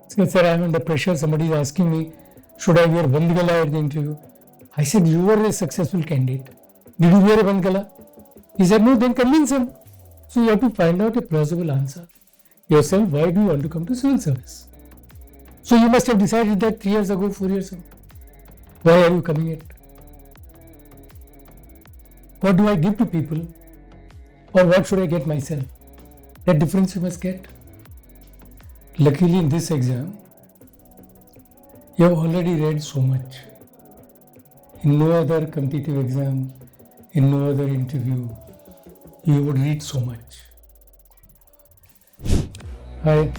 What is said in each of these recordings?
So, sir, I'm under pressure. Somebody is asking me, should I wear bandgala at the interview? I said, you were a successful candidate. Did you wear a bandgala? He said, no, then convince him. So you have to find out a plausible answer yourself. Why do you want to come to civil service? So you must have decided that 3 years ago, 4 years ago. Why are you coming it? What do I give to people? Or what should I get myself? That difference you must get. Luckily in this exam, you have already read so much. In no other competitive exam, in no other interview, you would read so much. Hi.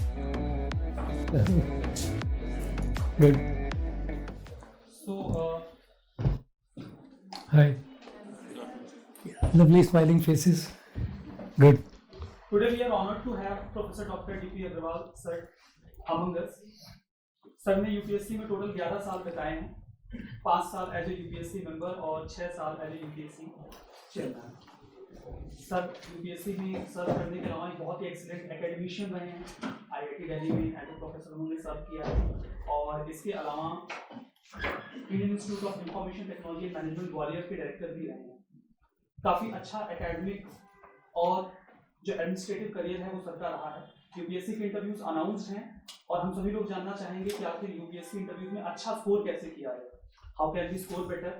Good. So, Hi. Lovely smiling faces. Good. today we are honored to have Professor Dr. D.P. Agarwal sir among us. Sir ने UPSC में total 11 साल बिताए हैं, 5 साल as a UPSC member और 6 साल as a UPSC chairman. Sir UPSC में serve करने के अलावा बहुत ही एक्सीलेंट एकेडमिशियन रहे हैं। आईआईटी दिल्ली में एज ए प्रोफेसर उन्होंने सर्व किया है और इसके अलावा Indian institute of information technology and management Gwalior के डायरेक्टर भी रहे हैं। काफ़ी अच्छा एकेडमिक और जो एडमिनिस्ट्रेटिव करियर है वो सर का रहा है। यूपीएससी के इंटरव्यूज अनाउंस्ड हैं और हम सभी लोग जानना चाहेंगे कि आखिर यूपीएससी इंटरव्यूज में अच्छा स्कोर कैसे किया है, how can we score better.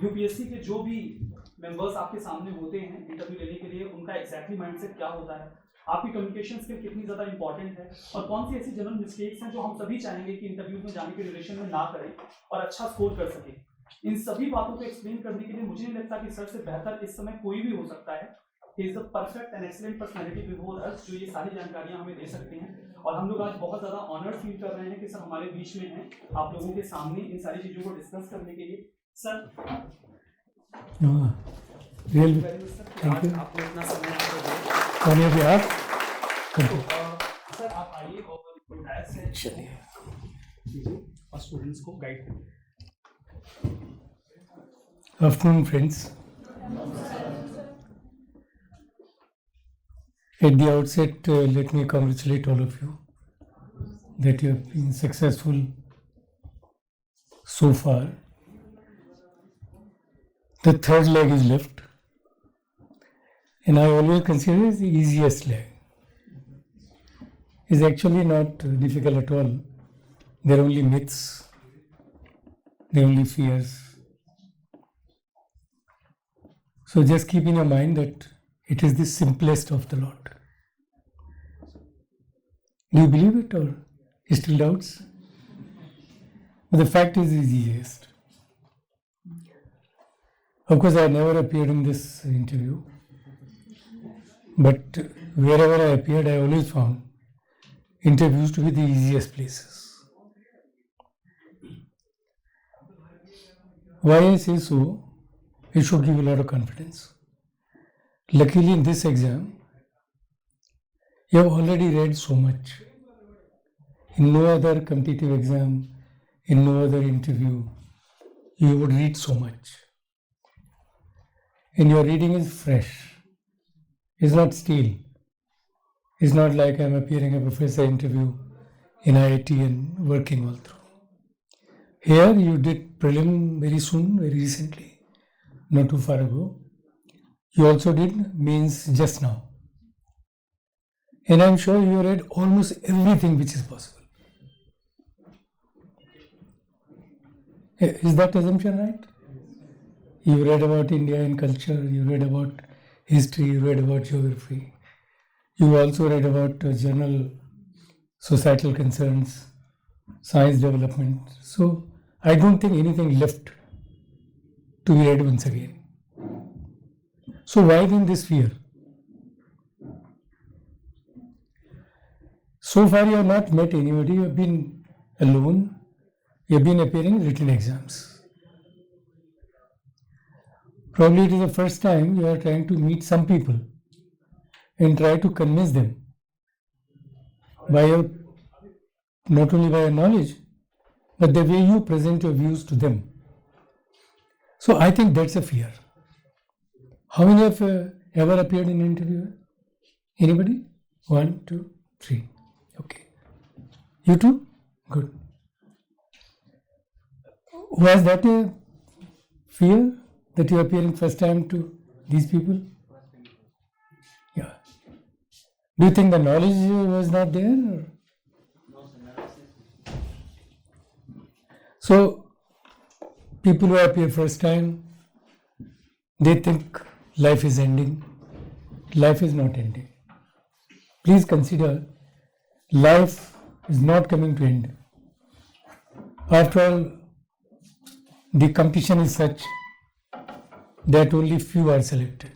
UPSC के जो भी मेंबर्स आपके सामने होते हैं इंटरव्यू लेने के लिए, उनका एग्जैक्टली माइंडसेट क्या होता है, आपकी कम्युनिकेशन स्किल कितनी ज़्यादा इंपॉर्टेंट है और कौन सी ऐसी जनरल मिस्टेक्स हैं जो हम सभी चाहेंगे कि इंटरव्यूज में जाने के ड्यूरेशन में ना करें और अच्छा स्कोर कर सकें। इन सभी बातों को एक्सप्लेन करने के लिए मुझे नहीं लगता कि सर से बेहतर इस समय कोई भी हो सकता है। He is the perfect and excellent personality before us, जो ये सारी जानकारियां हमें दे सकते हैं और हम लोग आज बहुत ज़्यादा ऑनर्ड फील कर रहे हैं कि सर हमारे बीच में हैं आप लोगों के सामने इन सारी चीज़ों को डिस्कस करने के लिए। Sir Really? थैंक यू, आपको इतना समय आपको On your behalf. सर आप आइए और डायस से चलिए और स्टूडेंट्स को गाइड करिए। Afternoon, friends. At the outset, let me congratulate all of you that you have been successful so far. The third leg is left, and I always consider it the easiest leg. It's actually not difficult at all. There are only myths, there are only fears. So just keep in your mind that it is the simplest of the lot. Do you believe it or still doubts? But the fact is the easiest. Of course, I never appeared in this interview, but wherever I appeared, I always found interviews to be the easiest places. Why I say so? It should give you a lot of confidence. Luckily in this exam, you have already read so much. In no other competitive exam, in no other interview, you would read so much. And your reading is fresh. It's not stale. It's not like I'm appearing a professor interview in IIT and working all through. Here you did prelim very soon, very recently, not too far ago. You also did mains just now. And I'm sure you read almost everything which is possible. Is that assumption right? You read about India and culture, you read about history, you read about geography. You also read about general societal concerns, science development. So I don't think anything left to be read once again. So why then this fear? So far you have not met anybody, you have been alone, you have been appearing in written exams. Probably it is the first time you are trying to meet some people and try to convince them by your, not only by your knowledge, but the way you present your views to them. So I think that's a fear. How many have ever appeared in an interview? Anybody? 1, 2, 3. Okay. You too? Good. Was that a fear that you are appearing first time to these people? Yeah. Do you think the knowledge was not there? Or? So, people who appear first time, they think life is ending. Life is not ending. Please consider life is not coming to end. After all, the competition is such that only few are selected.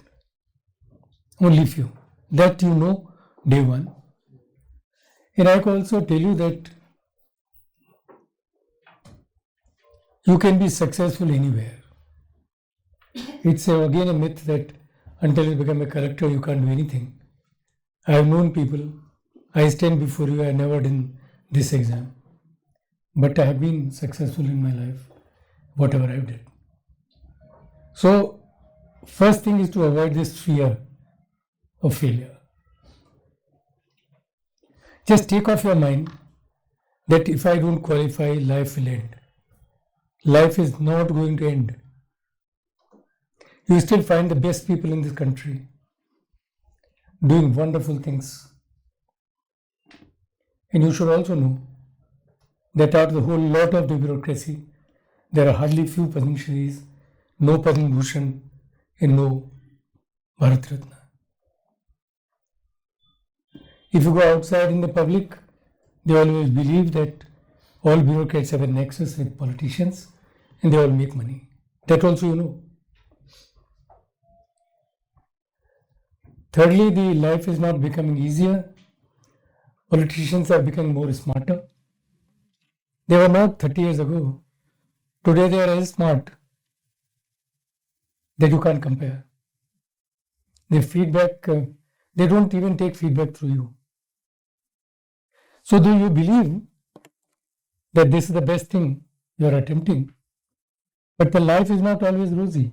Only few. That you know day one. And I can also tell you that you can be successful anywhere. It's again a myth that until you become a collector, you can't do anything. I have known people, I stand before you, I have never done this exam. But I have been successful in my life, whatever I've done. So, first thing is to avoid this fear of failure. Just take off your mind that if I don't qualify, life will end. Life is not going to end. You still find the best people in this country doing wonderful things. And you should also know that out of the whole lot of the bureaucracy, there are hardly few Padma Shris, no Padma Bhushan, and no Bharat Ratna. If you go outside in the public, they always believe that all bureaucrats have a nexus with politicians and they all make money. That also you know. Thirdly, the life is not becoming easier. Politicians are becoming more smarter. They were not 30 years ago. Today they are as smart that you can't compare. Their feedback, they don't even take feedback through you. So do you believe that this is the best thing you are attempting? But the life is not always rosy.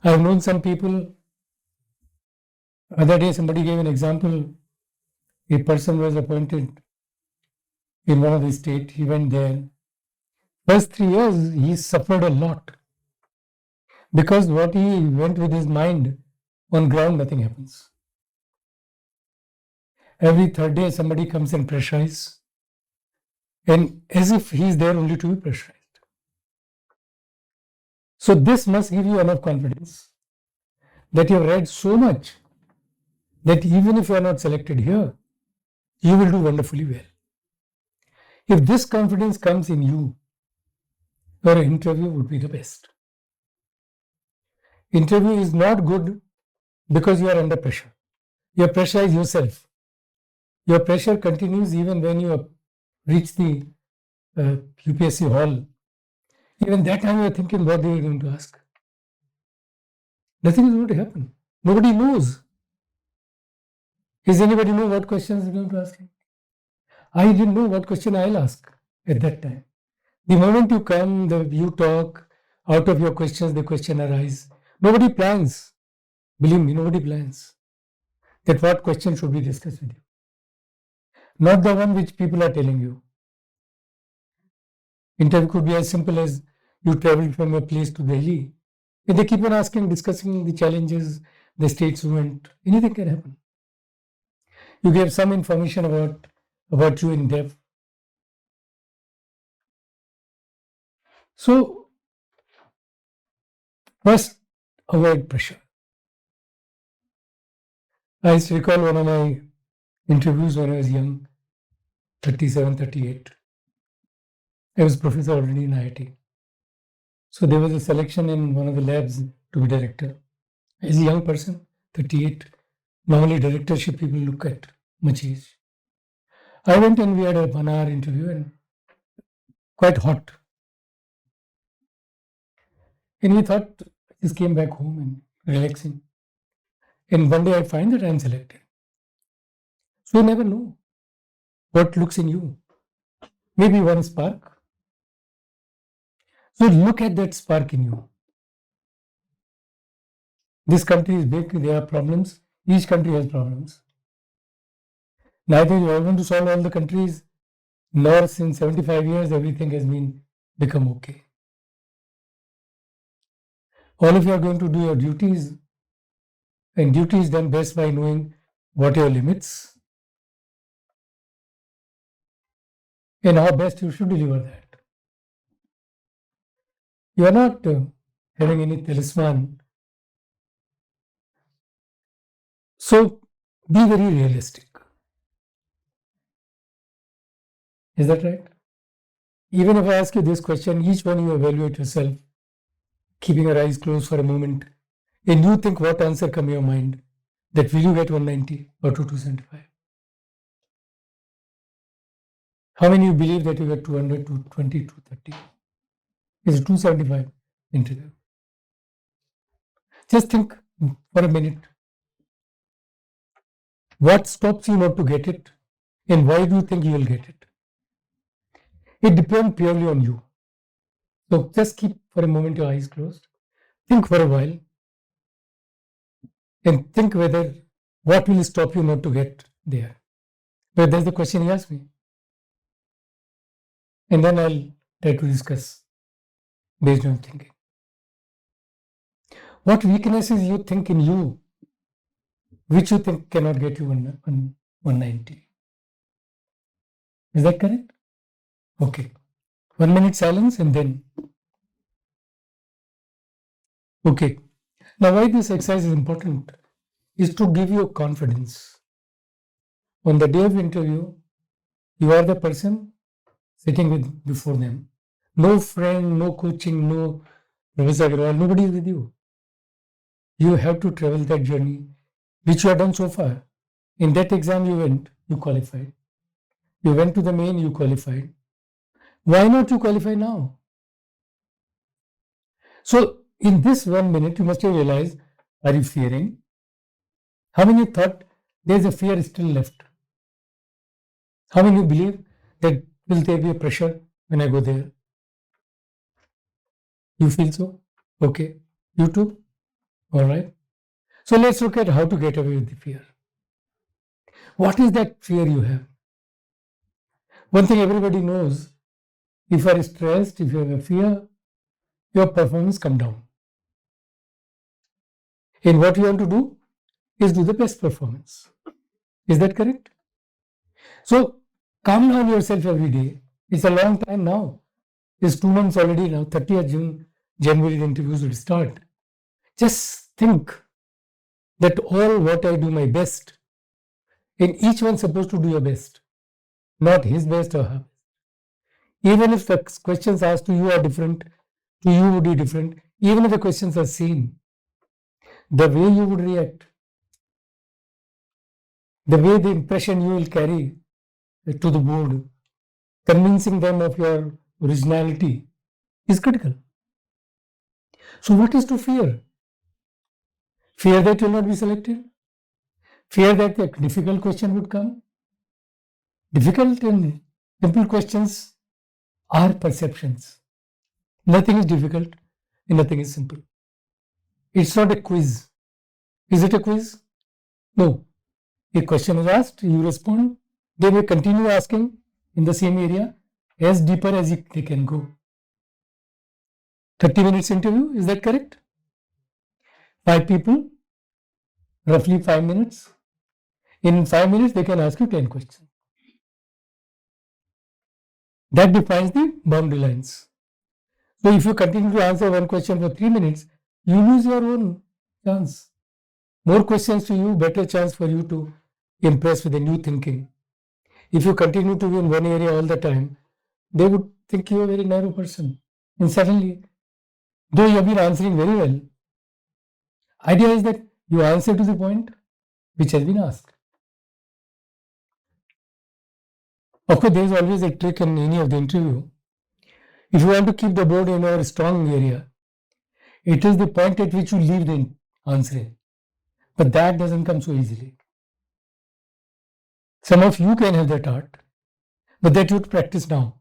I have known some people. Other day somebody gave an example. A person was appointed in one of the state. He went there. First 3 years he suffered a lot. Because what he went with his mind, on ground nothing happens. Every third day somebody comes and pressurizes. And as if he is there only to be pressurized. So this must give you enough confidence that you have read so much that even if you are not selected here, you will do wonderfully well. If this confidence comes in you, your interview would be the best. Interview is not good because you are under pressure. You pressurize yourself. Your pressure continues even when you reach the UPSC hall. Even that time you are thinking what they are going to ask. Nothing is going to happen. Nobody knows. Does anybody know what questions they are going to ask him? I didn't know what question I'll ask at that time. The moment you come, you talk, out of your questions, the question arises. Nobody plans. Believe me, nobody plans that what question should be discussed with you. Not the one which people are telling you. Interview could be as simple as you travel from a place to Delhi. If they keep on asking, discussing the challenges, the states went, anything can happen. You give some information about you in depth. So, first, avoid pressure. I used to recall one of my interviews when I was young, 37, 38. I was professor already in IIT. So there was a selection in one of the labs to be director. As a young person, 38, normally directorship people look at much age. I went and we had a 1 hour interview and quite hot. And we thought, just came back home and relaxing. And one day I find that I am selected. So you never know what looks in you. Maybe one spark. So look at that spark in you. This country is big, there are problems. Each country has problems. Neither you want to solve all the countries, nor since 75 years everything has become okay. All of you are going to do your duties, and duty is done best by knowing what are your limits and how best you should deliver that. You are not having any talisman. So be very realistic. Is that right? Even if I ask you this question, each one you evaluate yourself, keeping your eyes closed for a moment, and you think what answer come in your mind, that will you get 190 or 275? How many you believe that you get 200, 220, 230? Is it 275 interview? Just think for a minute. What stops you not to get it, and why do you think you will get it? It depends purely on you. So just keep for a moment your eyes closed. Think for a while and think whether what will stop you not to get there. But that's the question he asked me. And then I'll try to discuss based on thinking. What weaknesses you think in you, which you think cannot get you 190? Is that correct? Okay. 1 minute silence and then. Okay. Now, why this exercise is important is to give you confidence. On the day of interview, you are the person sitting before them. No friend, no coaching, no Professor Agarwal, nobody is with you. You have to travel that journey, which you have done so far. In that exam you went, you qualified. You went to the main, you qualified. Why not you qualify now? So in this 1 minute, you must have realized, are you fearing? How many thought there is a fear still left? How many believe that will there be a pressure when I go there? You feel so? Okay. You too? All right. So let's look at how to get away with the fear. What is that fear you have? One thing everybody knows, if you are stressed, if you have a fear, your performance come down. And what you want to do is do the best performance. Is that correct? So calm down yourself every day. It's a long time now. It's 2 months already now. 30th June, January the interviews will start. Just think that all what I do my best, and each one supposed to do your best, not his best or her best. Even if the questions asked to you are different, to you would be different, even if the questions are same, the way you would react, the way the impression you will carry to the board, convincing them of your originality is critical. So what is to fear? Fear that you will not be selected? Fear that a difficult question would come? Difficult and simple questions are perceptions. Nothing is difficult and nothing is simple. It's not a quiz. Is it a quiz? No. A question is asked, you respond, they may continue asking in the same area as deeper as they can go. 30 minutes interview, is that correct? 5 people, roughly 5 minutes. In 5 minutes, they can ask you 10 questions. That defines the boundary lines. So if you continue to answer one question for 3 minutes, you lose your own chance. More questions to you, better chance for you to impress with a new thinking. If you continue to be in one area all the time, they would think you are a very narrow person. And suddenly, though you have been answering very well, idea is that you answer to the point which has been asked. Of course, there is always a trick in any of the interview. If you want to keep the board in a strong area, it is the point at which you leave the answering. But that doesn't come so easily. Some of you can have that art, but that you have to practice now.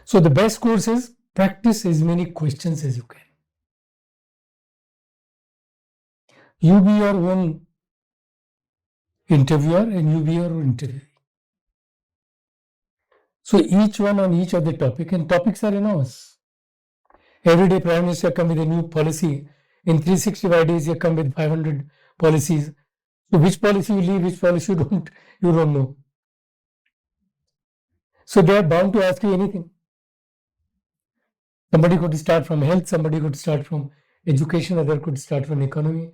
So the best course is practice as many questions as you can. You be your own interviewer, and you be your interviewee. So each one on each of the topic, and topics are enormous. Every day Prime Minister come with a new policy. In 365 days, you come with 500 policies. So which policy you leave, which policy you don't know. So they are bound to ask you anything. Somebody could start from health, somebody could start from education, other could start from economy.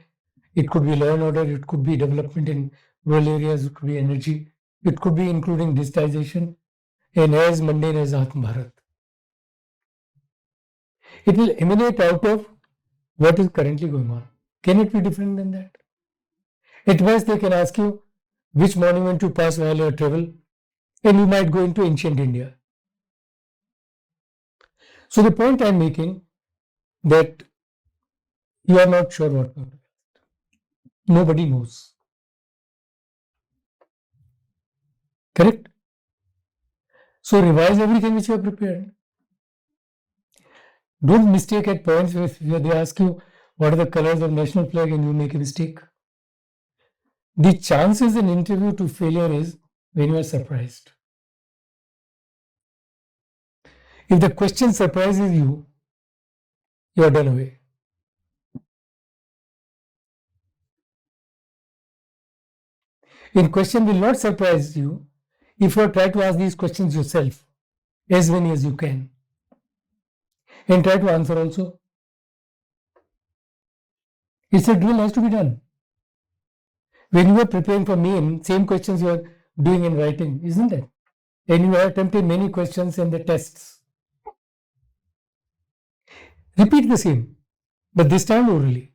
It could be law and order, it could be development in rural areas, it could be energy, it could be including digitization, and as mundane as Atma Bharat. It will emanate out of what is currently going on. Can it be different than that? At best, they can ask you which monument you pass while you travel, and you might go into ancient India. So the point I'm making that you are not sure what to do. Nobody knows. Correct? So revise everything which you have prepared. Don't mistake at points where they ask you what are the colors of national flag and you make a mistake. The chances in interview to failure is when you are surprised. If the question surprises you, you are done away. If question will not surprise you, if you try to ask these questions yourself, as many as you can, and try to answer also. It's a drill has to be done. When you are preparing for main, same questions you are doing in writing, isn't it? And you have attempted many questions in the tests. Repeat the same, but this time orally.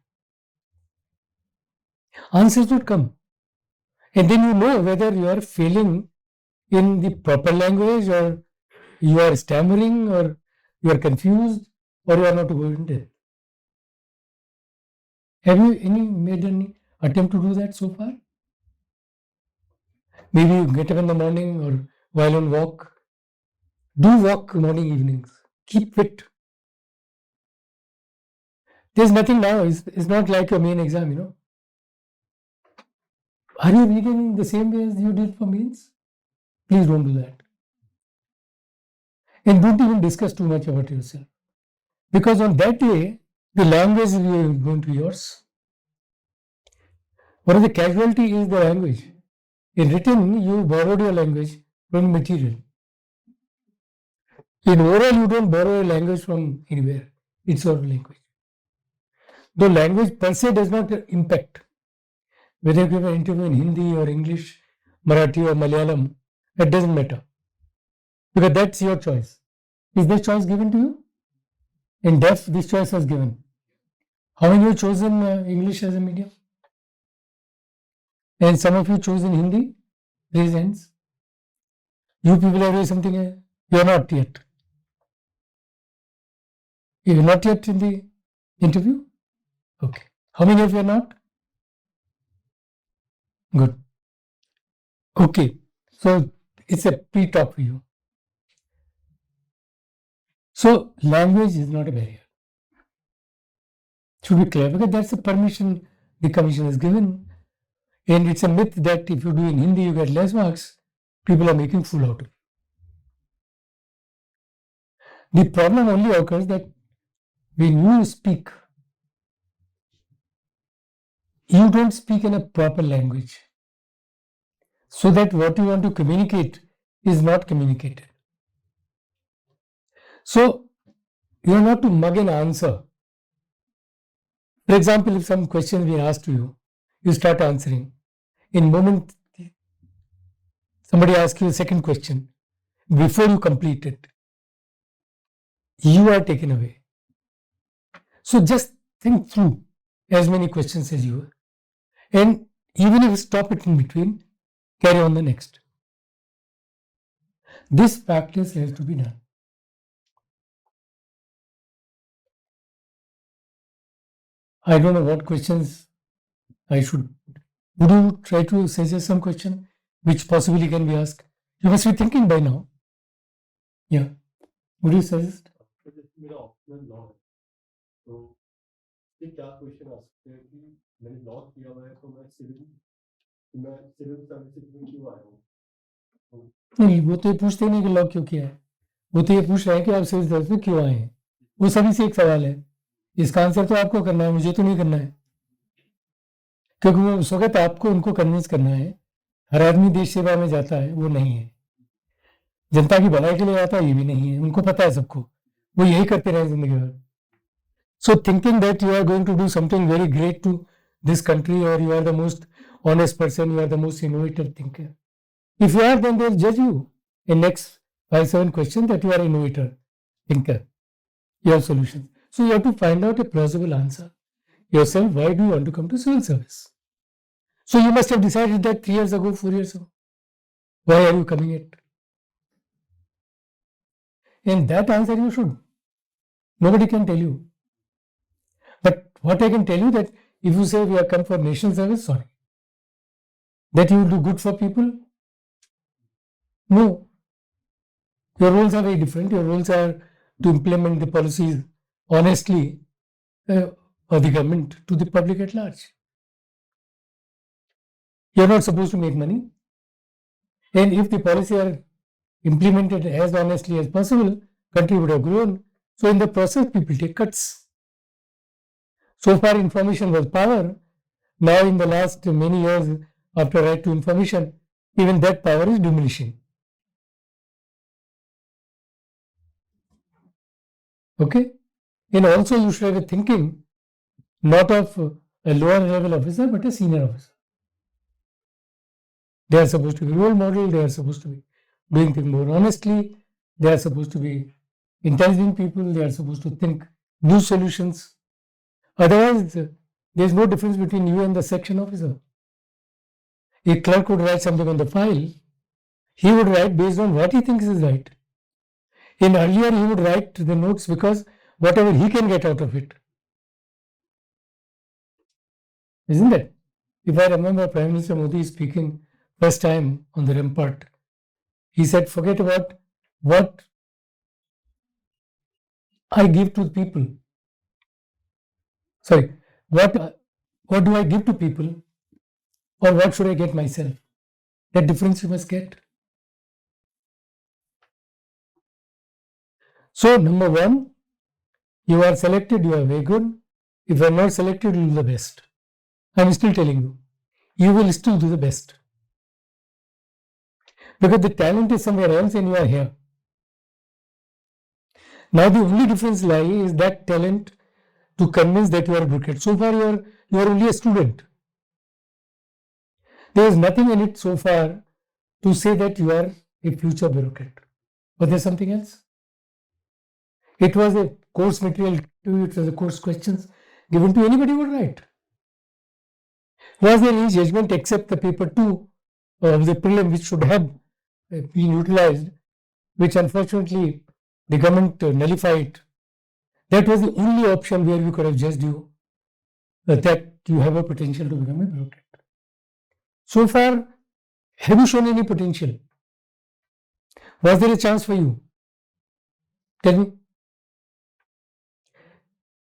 Answers would come. And then you know whether you are failing in the proper language or you are stammering or you are confused or you are not going to. Have you made any attempt to do that so far? Maybe you get up in the morning or while on walk. Do walk morning, evenings. Keep fit. There's nothing now. It's not like your main exam. Are you reading the same way as you did for mains? Please don't do that. And don't even discuss too much about yourself. Because on that day, the language is going to be yours. One of the casualty is the language. In written, you borrowed your language from material. In oral, you don't borrow a language from anywhere. It's your language. The language per se does not impact. Whether you give an interview in Hindi or English, Marathi or Malayalam, it doesn't matter. Because that's your choice. Is this choice given to you? In deaf, this choice was given. How many have chosen English as a medium? And some of you chosen Hindi? Raise hands. You people are doing something, you are not yet. You are not yet in the interview? Okay. How many of you are not? Good. Okay. So it's a pre-talk for you. So language is not a barrier. Should be clear because that's a permission the commission has given. And it's a myth that if you do in Hindi, you get less marks. People are making fool out of it. The problem only occurs that when you speak, you don't speak in a proper language. So that what you want to communicate is not communicated. So you are not to mug an answer. For example, if some question is asked to you, you start answering. In moment, somebody asks you a second question. Before you complete it, you are taken away. So just think through as many questions as you are. And even if you stop it in between, carry on the next. This practice has to be done. I don't know what questions I should. Would you try to suggest some question which possibly can be asked? You must be thinking by now. Yeah. Would you suggest? मेरा optional law है तो ये क्या question आ सकते हैं कि मैंने law किया हुआ है तो मैं सिविल मैं सिविल सर्विसेज में क्यों आया हूँ? नहीं, वो तो ये पूछते ही नहीं कि लॉ क्यों किया है, वो तो ये पूछ रहे हैं कि आप सिविल सर्विस में क्यों आए हैं। वो सभी से एक सवाल है, इसका आंसर तो आपको करना है, मुझे तो नहीं करना है, क्योंकि वो उस वक्त आपको उनको कन्विंस करना है। हर आदमी देश सेवा में जाता है, वो नहीं है। जनता की भलाई के लिए आता है, ये भी नहीं है। उनको पता है सबको, वो यही करते रहे जिंदगी भर। So thinking that you are going to do something very great to this country और you are the most honest person, you are the most innovative thinker. If you are, then they will judge you in next 5-7 questions that you are innovator, thinker, you have solutions. So you have to find out a plausible answer yourself. Why do you want to come to civil service? So you must have decided that 3 years ago, 4 years ago. Why are you coming it? And that answer you should. Nobody can tell you. But what I can tell you that if you say we have come for national service, sorry, that you will do good for people? No. Your roles are very different. Your roles are to implement the policies honestly of the government to the public at large. You are not supposed to make money. And if the policy are implemented as honestly as possible, country would have grown. So in the process, people take cuts. So far, information was power. Now, in the last many years, after right to information, even that power is diminishing. Okay? And also, you should have a thinking not of a lower level officer, but a senior officer. They are supposed to be role model. They are supposed to be doing things more honestly. They are supposed to be intelligent people. They are supposed to think new solutions. Otherwise, there is no difference between you and the section officer. A clerk would write something on the file. He would write based on what he thinks is right. In earlier, he would write the notes because whatever he can get out of it. Isn't it? If I remember Prime Minister Modi speaking first time on the rampart, he said, forget about what I give to the people. Sorry, what do I give to people, or what should I get myself? That difference you must get. So, number one, you are selected, you are very good. If you are not selected, you will do the best. I am still telling you, you will still do the best. Because the talent is somewhere else and you are here. Now, the only difference lies is that talent to convince that you are a bureaucrat. So far, you are only a student. There is nothing in it so far to say that you are a future bureaucrat. But there is something else. It was a course material to you, it was a course questions given to anybody who would write. Was there any judgment except the paper 2 of the prelim which should have been utilized, which unfortunately the government nullified? That was the only option where we could have judged you that you have a potential to become a bureaucrat. So far, have you shown any potential? Was there a chance for you? Tell me.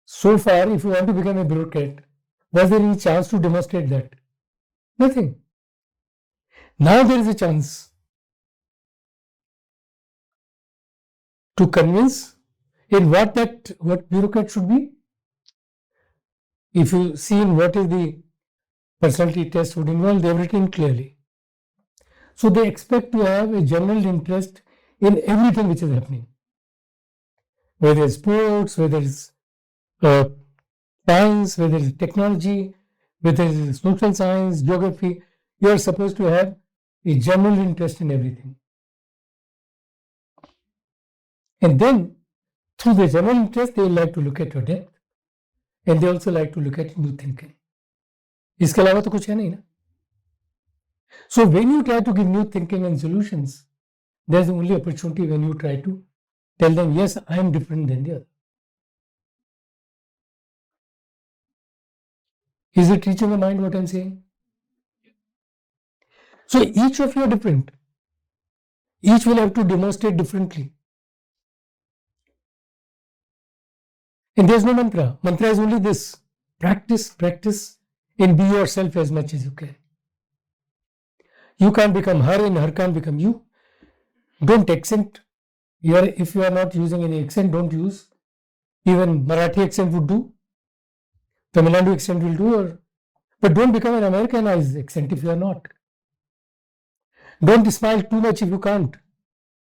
So far, if you want to become a bureaucrat, was there any chance to demonstrate that? Nothing. Now there is a chance to convince in what bureaucrat should be. If you see in what is the personality test would involve, they have written clearly. So they expect to have a general interest in everything which is happening. Whether it's sports, whether it's science, whether it's technology, whether it's social science, geography, you are supposed to have a general interest in everything. And then, through the general interest, they like to look at your depth, and they also like to look at new thinking. इसके अलावा तो कुछ है नहीं ना. So when you try to give new thinking and solutions, there's only opportunity when you try to tell them, yes, I am different than the other. Is it reaching your mind what I'm saying? So each of you are different. Each will have to demonstrate differently. And there's no mantra. Mantra is only this. Practice, practice, and be yourself as much as you can. You can't become her and her can't become you. Don't accent. If you are not using any accent, don't use. Even Marathi accent would do. Tamil Nadu accent will do. But don't become an Americanized accent if you are not. Don't smile too much if you can't.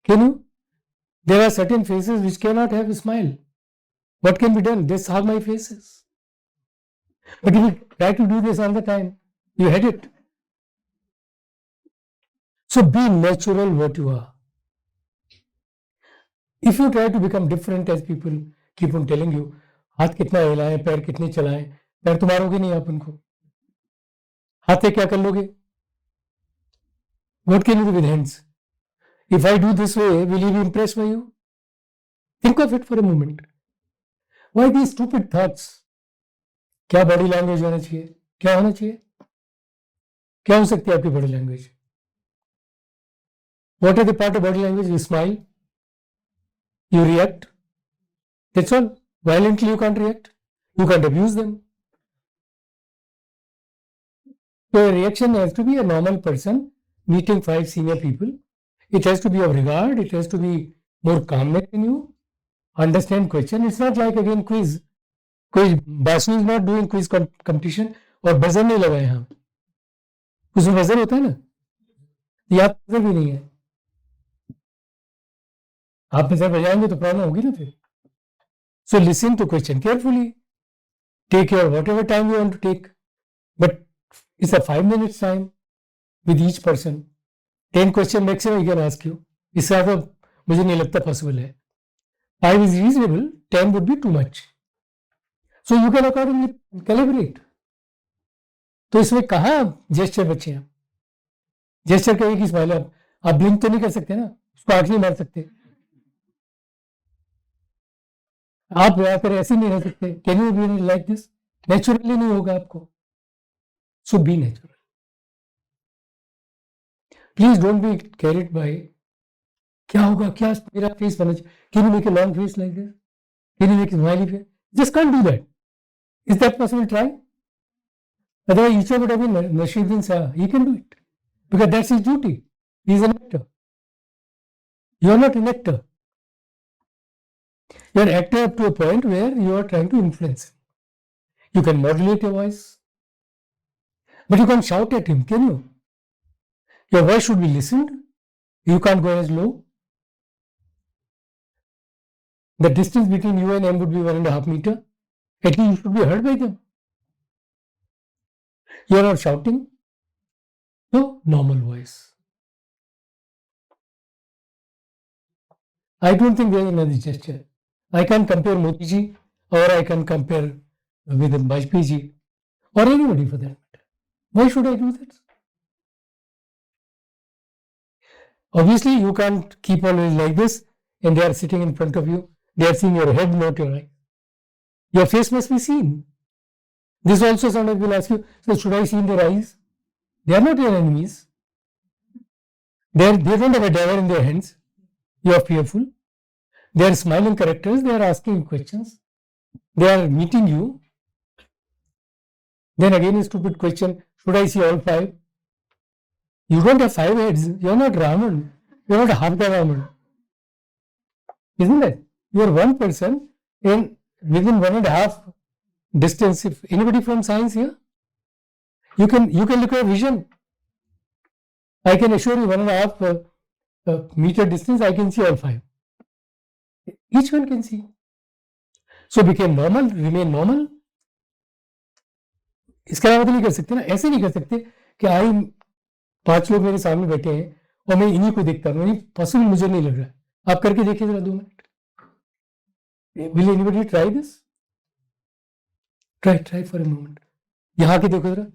Can you? There are certain faces which cannot have a smile. What can be done? This is how my face is. But if you try to do this all the time, you hate it. So be natural what you are. If you try to become different as people keep on telling you, हाथ कितना हिलाएं, पैर कितने चलाएं, पैर तो मारोगे नहीं आप उनको. हाथ से क्या कर लोगे? What can you do with hands? If I do this way, will you be impressed by you? Think of it for a moment. Why these stupid thoughts? क्या बॉडी लैंग्वेज होना चाहिए? क्या होना चाहिए? क्या हो सकती है आपकी body language? What are the part of body language? You smile, you react. That's all. Violently you can't react. You can't abuse them. So a reaction has to be a normal person meeting 5 senior people. It has to be of regard. It has to be more calmness in you. Understand question. It's not like again quiz. कोई Basu is not doing quiz competition और buzzer नहीं लगाए हम. उसमें buzzer होता है ना. यहाँ बजर भी नहीं है. आप बजर बजाएंगे तो प्रॉब्लम होगी ना फिर. So listen to question carefully. Take your whatever time you want to take. But it's a 5 minutes time with each person. 10 question maximum he can ask you. इससे ज़्यादा मुझे नहीं लगता possible है. 5 is reasonable. 10 would be too much. So you can accordingly calibrate. तो इसमें कहाँ gesture बचे हैं? जेस्चर कहीं की स्माइल आप ब्लिंक तो नहीं कर सकते ना, उसको आंख नहीं मार सकते, आप आकर ऐसे नहीं रह सकते. Can you be like this? Naturally नहीं होगा आपको. So be natural. Please don't be carried by क्या होगा, क्या मेरा फेस बना चाहिए. Can you make a long face like this? Can you make a smiley face? Just can't do that. Is that possible? Try. Otherwise, you should have been Nasruddin Shah. He can do it because that's his duty. He is an actor. You are not an actor. You are an actor up to a point where you are trying to influence him. You can modulate your voice, but you can't shout at him, can you? Your voice should be listened. You can't go as low. The distance between you and him would be 1.5 meters. At least you should be heard by them. You are not shouting. So, normal voice. I don't think there is another gesture. I can compare Modi ji or I can compare with Vajpayee ji or anybody for that matter. Why should I do that? Obviously, you can't keep always like this and they are sitting in front of you. They are seeing your head, not your eyes. Your face must be seen. This also sometimes will ask you, so should I see in their eyes? They are not your enemies. They don't have a dagger in their hands. You are fearful. They are smiling characters. They are asking questions. They are meeting you. Then again a stupid question, should I see all 5? You don't have 5 heads. You are not Raman. You are not half the Raman. Isn't it? You are one person and within 1.5 distance. If anybody from science here, you can look at vision. I can assure you 1.5 meter distance I can see all 5. Each one can see. So become normal, remain normal. इसका मतलब नहीं कर सकते ना, ऐसे नहीं कर सकते कि आई 5 लोग मेरे सामने बैठे हैं और मैं इन्हीं को देखता हूँ. नहीं पॉसिबल, मुझे नहीं लग रहा है. आप करके देखिए जरा 2 minute. Will anybody try this? Try for a moment. यहाँ के देखो जरा,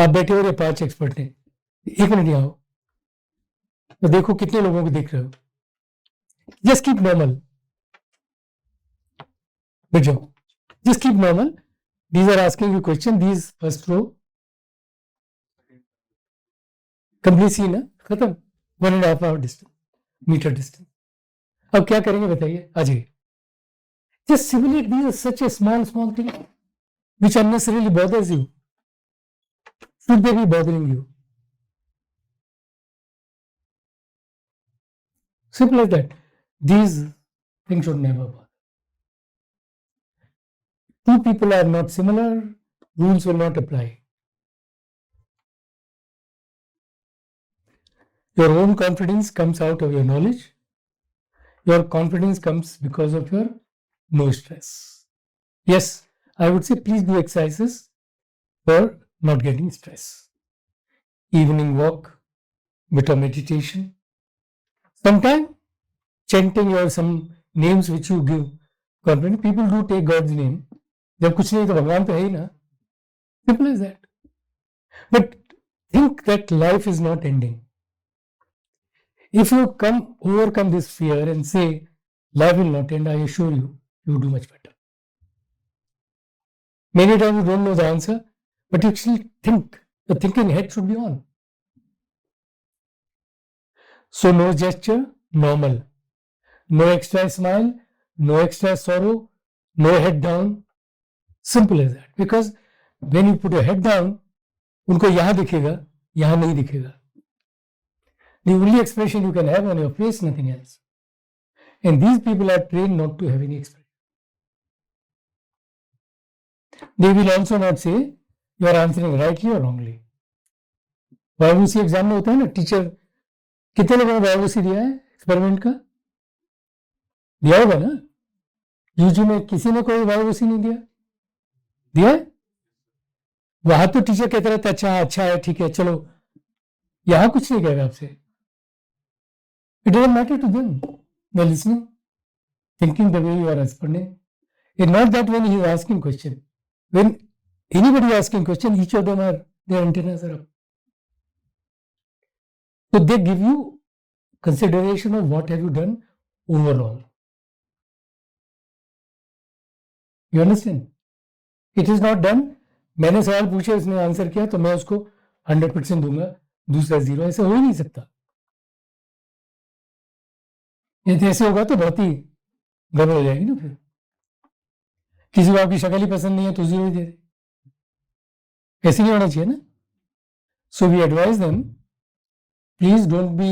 आप बैठे हो, 5 एक्सपर्ट हैं. 1 मिनट यहाँ हो तो देखो कितने लोगों को देख रहे हो. Just keep normal. बैठ जाओ. Just keep normal. These are asking you question. These first row. Complete scene है, खत्म. 1.5 hour distance, meter distance. अब क्या करेंगे बताइए, आ जाइए. Just simulate. These are such a small thing which unnecessarily bothers you. Should they be bothering you? Simple as that. These things should never bother. Two people are not similar, rules will not apply. Your own confidence comes out of your knowledge. Your confidence comes because of your no stress. Yes, I would say please do exercises for not getting stress. Evening walk, bit of meditation. Sometimes chanting or some names which you give confidence. People do take God's name. जब कुछ नहीं तो भगवान तो है ही ना. Simple as that. But think that life is not ending. If you overcome this fear and say life will not end, I assure you, you will do much better. Many times you don't know the answer, but you actually think. The thinking head should be on. So no gesture, normal. No extra smile, no extra sorrow, no head down. Simple as that. Because when you put your head down, उनको यहाँ दिखेगा, यहाँ नहीं दिखेगा. The only expression you can have on your face, nothing else. And these people are trained not to have any expression. They will also not say you are answering rightly or wrongly. Viva voce exam में होता है ना, teacher कितने लोगों ने वायवोसी दिया है experiment का? दिया होगा ना. यूजी में किसी ने कोई वायवोसी नहीं दिया? दिया है? वहां तो टीचर कहते रहते अच्छा है, ठीक है, चलो. यहां कुछ नहीं कहेगा आपसे. It doesn't matter to them. They're listening, thinking the way you are responding. It's not that when he is asking question. When anybody is asking question, each of them are, their antennas are up. So they give you consideration of what have you done overall. You understand? It is not done. मैंने सवाल पूछे, उसने answer किया तो मैं उसको 100% दूंगा, दूसरा 0. ऐसा हो ही नहीं सकता. यदि ऐसे होगा तो बहुत ही गड़बड़ हो जाएगी ना. फिर किसी को आपकी शक्ल ही पसंद नहीं है तो 0 ही दे दे. ऐसे नहीं होना चाहिए ना. So we advise them, please don't be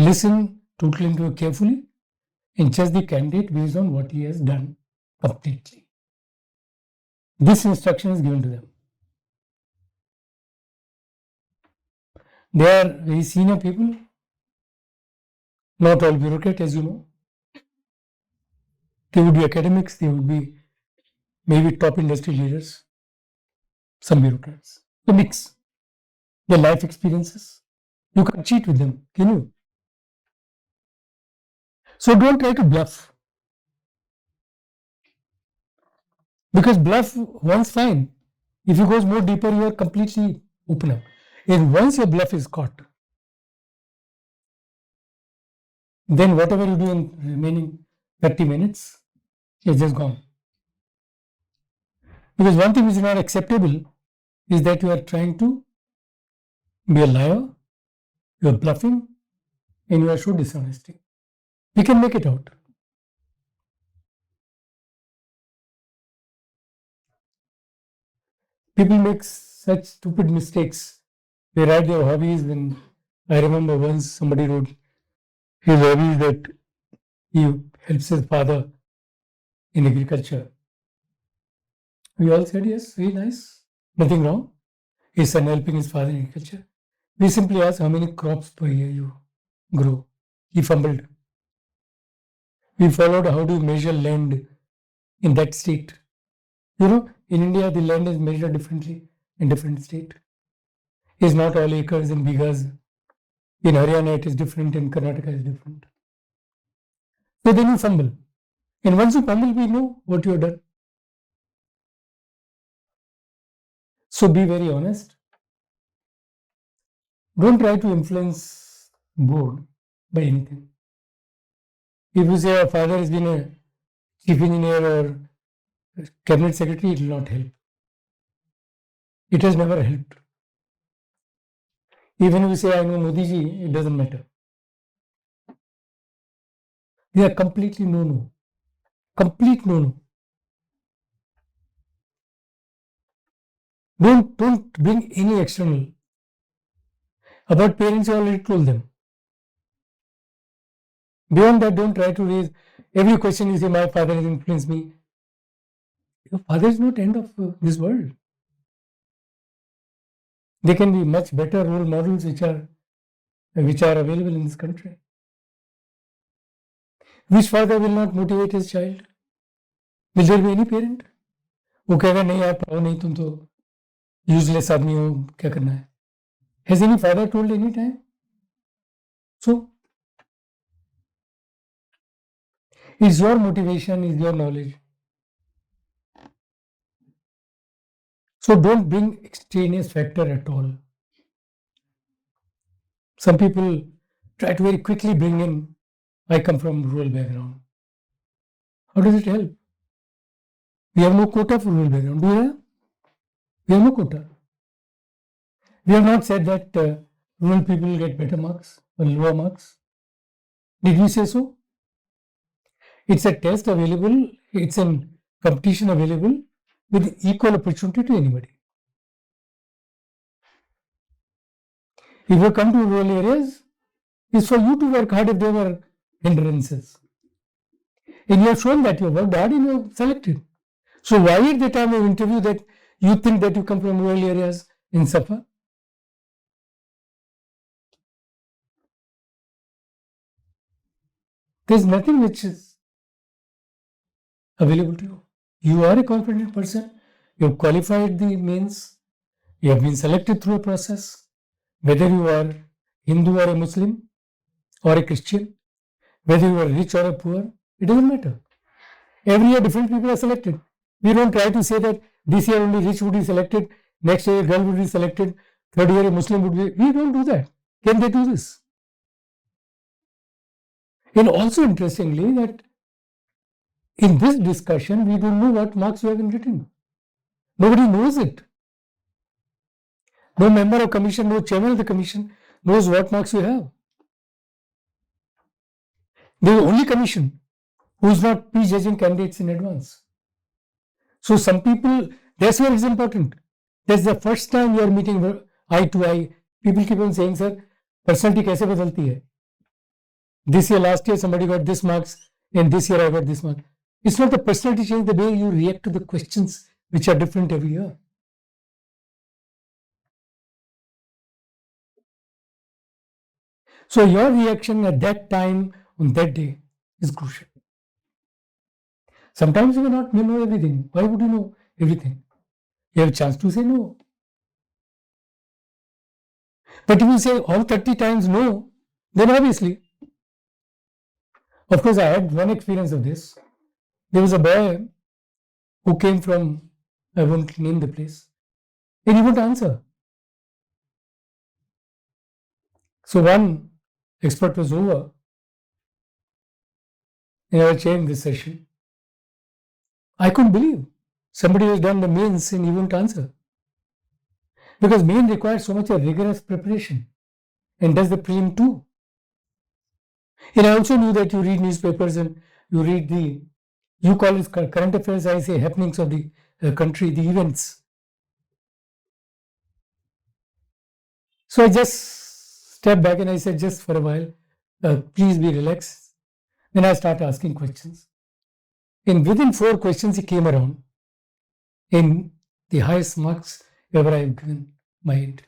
listen totally into carefully and judge the candidate based on what he has done completely. This instruction is given to them. They are very senior people, not all bureaucrats, as you know. They would be academics, they would be maybe top industry leaders, some bureaucrats. The mix, their life experiences. You can't cheat with them, can you? So don't try to bluff. Because bluff once fine. If you go more deeper, you are completely open up. And once your bluff is caught, then whatever you do in remaining 30 minutes is just gone. Because one thing which is not acceptable is that you are trying to be a liar, you are bluffing, and you are so dishonesty. We can make it out. People make such stupid mistakes. They write their hobbies. When I remember once somebody wrote his hobbies that he helps his father in agriculture. We all said yes, very nice, nothing wrong. His son helping his father in agriculture. We simply asked how many crops per year you grow. He fumbled. We followed how do you measure land in that state. You know, in India, the land is measured differently in different states. It's not all acres and bighas. In Haryana, it is different. In Karnataka, it is different. So then you fumble. And once you fumble, we know what you have done. So be very honest. Don't try to influence board by anything. If you say your father has been a chief engineer or cabinet secretary, it will not help. It has never helped. Even if you say I know Modi ji, it doesn't matter. They are completely no-no. Complete no-no. Don't bring any external. About parents, I already told them. Beyond that, don't try to raise every question you say, my father has influenced me. Your father is not end of this world. They can be much better role models which are available in this country. Which father will not motivate his child? Will there be any parent? वो कहेगा नहीं यार पढ़ो नहीं तुम तो useless आदमी हो क्या करना है? Has any father told any time? So it's your motivation, is your knowledge. So don't bring extraneous factor at all. Some people try to very quickly bring in, I come from rural background. How does it help? We have no quota for rural background. Do we have? We have no quota. We have not said that rural people get better marks or lower marks. Did we say so? It's a test available, it's a competition available with equal opportunity to anybody. If you come to rural areas, it's for you to work hard if there were hindrances. And you have shown that you worked hard and you are selected. So why at the time of interview that you think that you come from rural areas in suffer? There's nothing which is available to you. You are a confident person. You have qualified the mains. You have been selected through a process. Whether you are Hindu or a Muslim or a Christian, whether you are rich or a poor, it doesn't matter. Every year different people are selected. We don't try to say that this year only rich would be selected, next year a girl would be selected, third year a Muslim would be. We don't do that. Can they do this? And also interestingly that in this discussion we don't know what marks you have been written. Nobody knows it. No member of commission, no chairman of the commission knows what marks you have. There is only commission who is not prejudging candidates in advance. So some people, that's where it's important. That's the first time you are meeting eye to eye. People keep on saying, sir, personality kaise badalti hai? This year, last year, somebody got this marks, and this year I got this mark. It's not the personality change, the way you react to the questions, which are different every year. So your reaction at that time, on that day, is crucial. Sometimes you may not know everything. Why would you know everything? You have a chance to say no. But if you say all 30 times no, then obviously, of course, I had one experience of this. There was a boy who came from, I won't name the place, and he wouldn't answer. So one expert was over, and I was chairing this session. I couldn't believe somebody has done the mains and he wouldn't answer. Because main requires so much a rigorous preparation and does the prelim too. And I also knew that you read newspapers and you read you call it current affairs, I say happenings of the country, the events. So I just stepped back and I said, just for a while, please be relaxed. Then I started asking questions. And within 4 questions, he came around in the highest marks ever I have given my interview.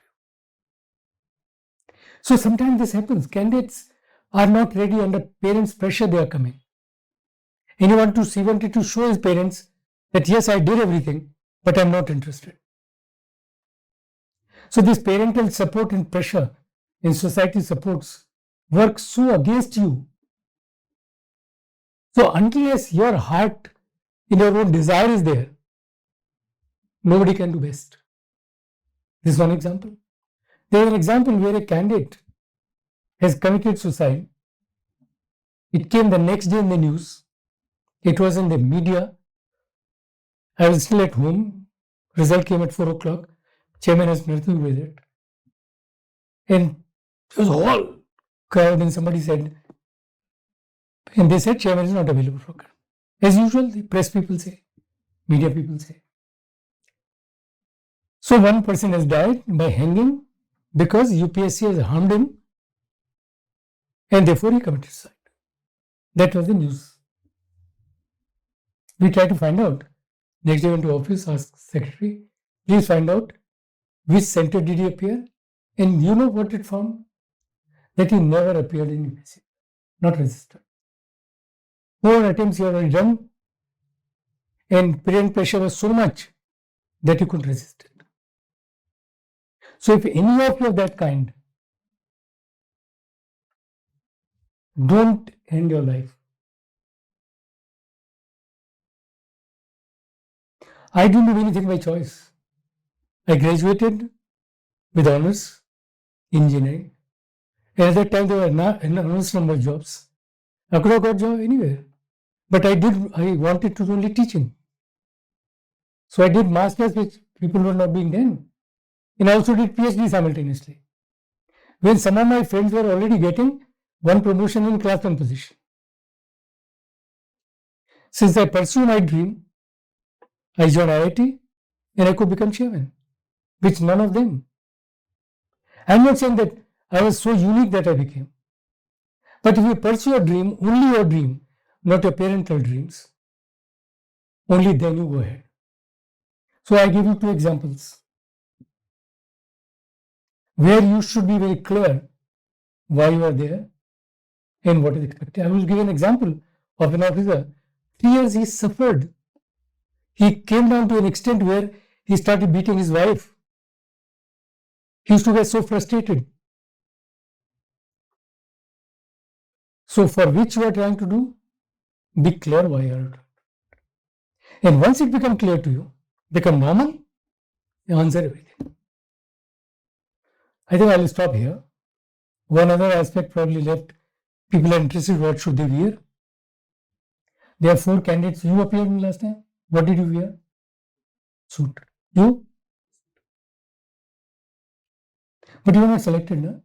So sometimes this happens. Candidates are not ready under parents' pressure, they are coming. And he wanted to show his parents that yes, I did everything, but I'm not interested. So this parental support and pressure in society supports work so against you. So unless your heart in your own desire is there, nobody can do best. This is one example. There is an example where a candidate has committed suicide. It came the next day in the news. It was in the media. I was still at home. Result came at 4 o'clock. Chairman has nothing with it. And it was all crowd and somebody said, and they said chairman is not available for crowd. As usual, the press people say, media people say. So one person has died by hanging because UPSC has harmed him and therefore he committed suicide. That was the news. We tried to find out. Next day went to office, asked secretary, please find out which center did he appear. And you know what it found? That he never appeared in UPSC, not registered. 4 attempts he had already done, and parent pressure was so much that he couldn't resist it. So if any of you of that kind, don't end your life. I didn't do anything by choice. I graduated with honors in engineering. And at that time, there were an enormous number of jobs. I could have got a job anywhere. But I wanted to do only teaching. So I did masters, which people were not doing then. And I also did PhD simultaneously. When some of my friends were already getting one promotion in class 1 position. Since I pursued my dream, I joined IIT and I could become chairman, which none of them. I'm not saying that I was so unique that I became. But if you pursue your dream, only your dream, not your parental dreams, only then you go ahead. So I give you 2 examples where you should be very clear why you are there and what is expected. I will give an example of an officer. 3 years he suffered. He came down to an extent where he started beating his wife. He used to get so frustrated. So for which you are trying to do, be clear why you are doing it. And once it becomes clear to you, become normal, you answer everything. I think I will stop here. One other aspect probably left. People are interested, what should they wear? There are 4 candidates. You appeared in last time. What did you wear? Suit. You? But you were not selected, no?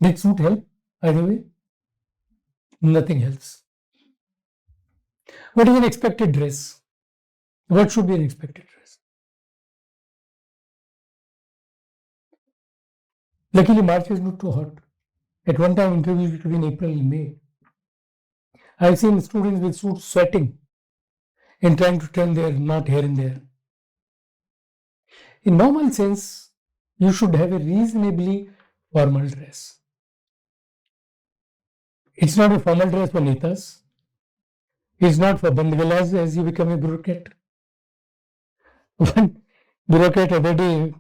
Did suit help either way? Nothing else. What is an expected dress? What should be an expected dress? Luckily, March is not too hot. At one time, interviews between April and May. I have seen students with suits sweating and trying to turn their knot here and there. In normal sense, you should have a reasonably formal dress. It's not a formal dress for netas. It's not for bandgalas as you become a bureaucrat. One bureaucrat other day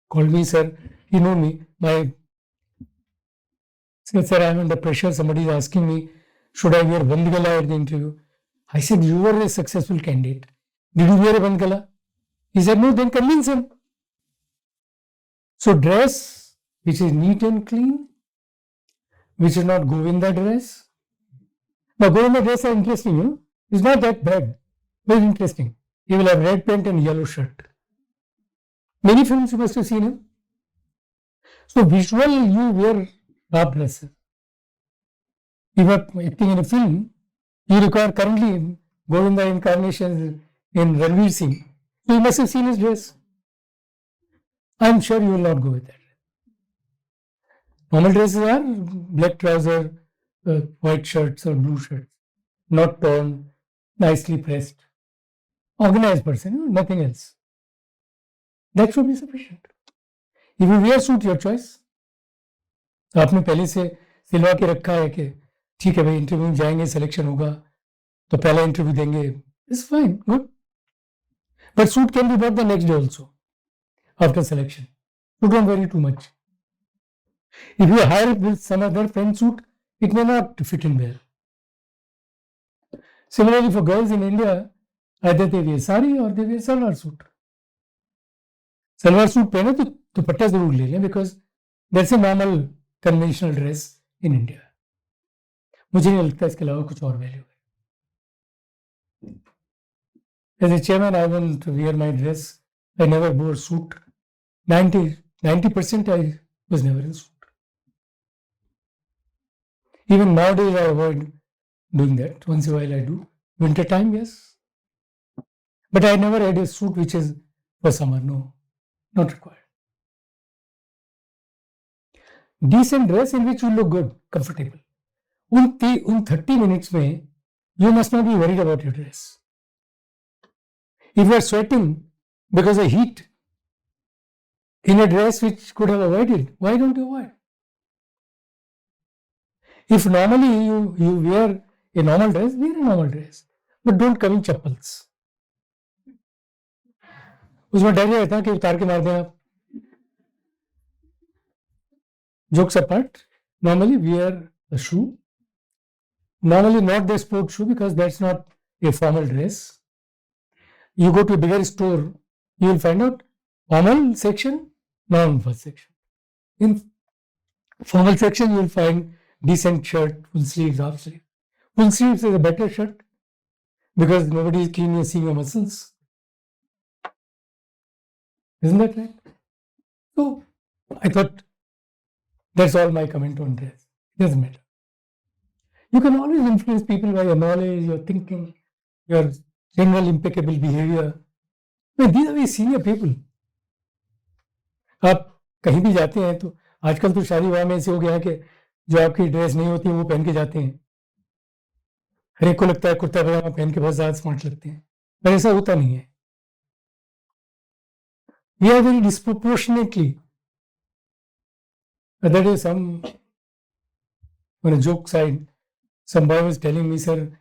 called me, sir, you know me, said, sir, I'm under pressure. Somebody is asking me, should I wear bandgala at the interview? I said, you were a successful candidate. Did you wear a bandgala? He said, no, then convince him. So dress which is neat and clean, which is not Govinda dress. Now Govinda dress are interesting, you know. It's not that bad. Very interesting. He will have red pant and yellow shirt. Many films you must have seen him. So visual, you wear top dresses. If you are acting in a film, you require currently Govinda incarnations in Ranveer Singh. You must have seen his dress. I am sure you will not go with that. Normal dresses are black trouser, white shirts or blue shirts, not torn, nicely pressed. Organized person, nothing else. That should be sufficient. If you wear suit, your choice. आपने पहले से सिलवा के रखा है कि ठीक है भाई इंटरव्यू में जाएंगे सिलेक्शन होगा तो पहला इंटरव्यू देंगे it's fine good but suit can be bought the next day also after selection so don't worry too much if you hire with some other friend suit it may not fit in well similarly for girls in India either they wear sari or they wear salwar suit. Salwar suit पहने तो दुपट्टा जरूर ले लें because that's a normal conventional dress in India. मुझे नहीं लगता इसके अलावा कुछ और वैल्यू है. As a chairman I want to wear my dress. I never wore suit. 90% I was never in suit. Even nowadays I avoid doing that. Once in a while I do. Winter time, yes. But I never had a suit which is for summer. No, not required. Decent dress in which you look good, comfortable. उन 30 minutes में you must not be worried about your dress. If you are sweating because of heat in a dress which could have avoided, why don't you avoid? If normally you wear a normal dress, wear a normal dress, but don't come in chappals. उसमें डर रहता है कि उतार के मार दें आप. Jokes apart, normally wear a shoe. Normally not the sport shoe because that's not a formal dress. You go to a bigger store, you will find out formal section, non-formal section. In formal section, you will find decent shirt, full sleeves, half sleeve. Full sleeves is a better shirt because nobody is keen on seeing your muscles. Isn't that right? So I thought that's all my comment on dress. It doesn't matter. You can always influence people by your knowledge, your thinking, your general impeccable behavior. But these are very senior people. आप कहीं भी जाते हैं तो आजकल तो शादी विवाह में ऐसे हो गया है कि जो आपकी ड्रेस नहीं होती वो पहन के जाते हैं. हर एक को लगता है कुर्ता पजामा पहन के बहुत ज़्यादा स्मार्ट लगते हैं, पर ऐसा होता नहीं है. We are very disproportionately. That is some, on a joke side, some boy was telling me, sir,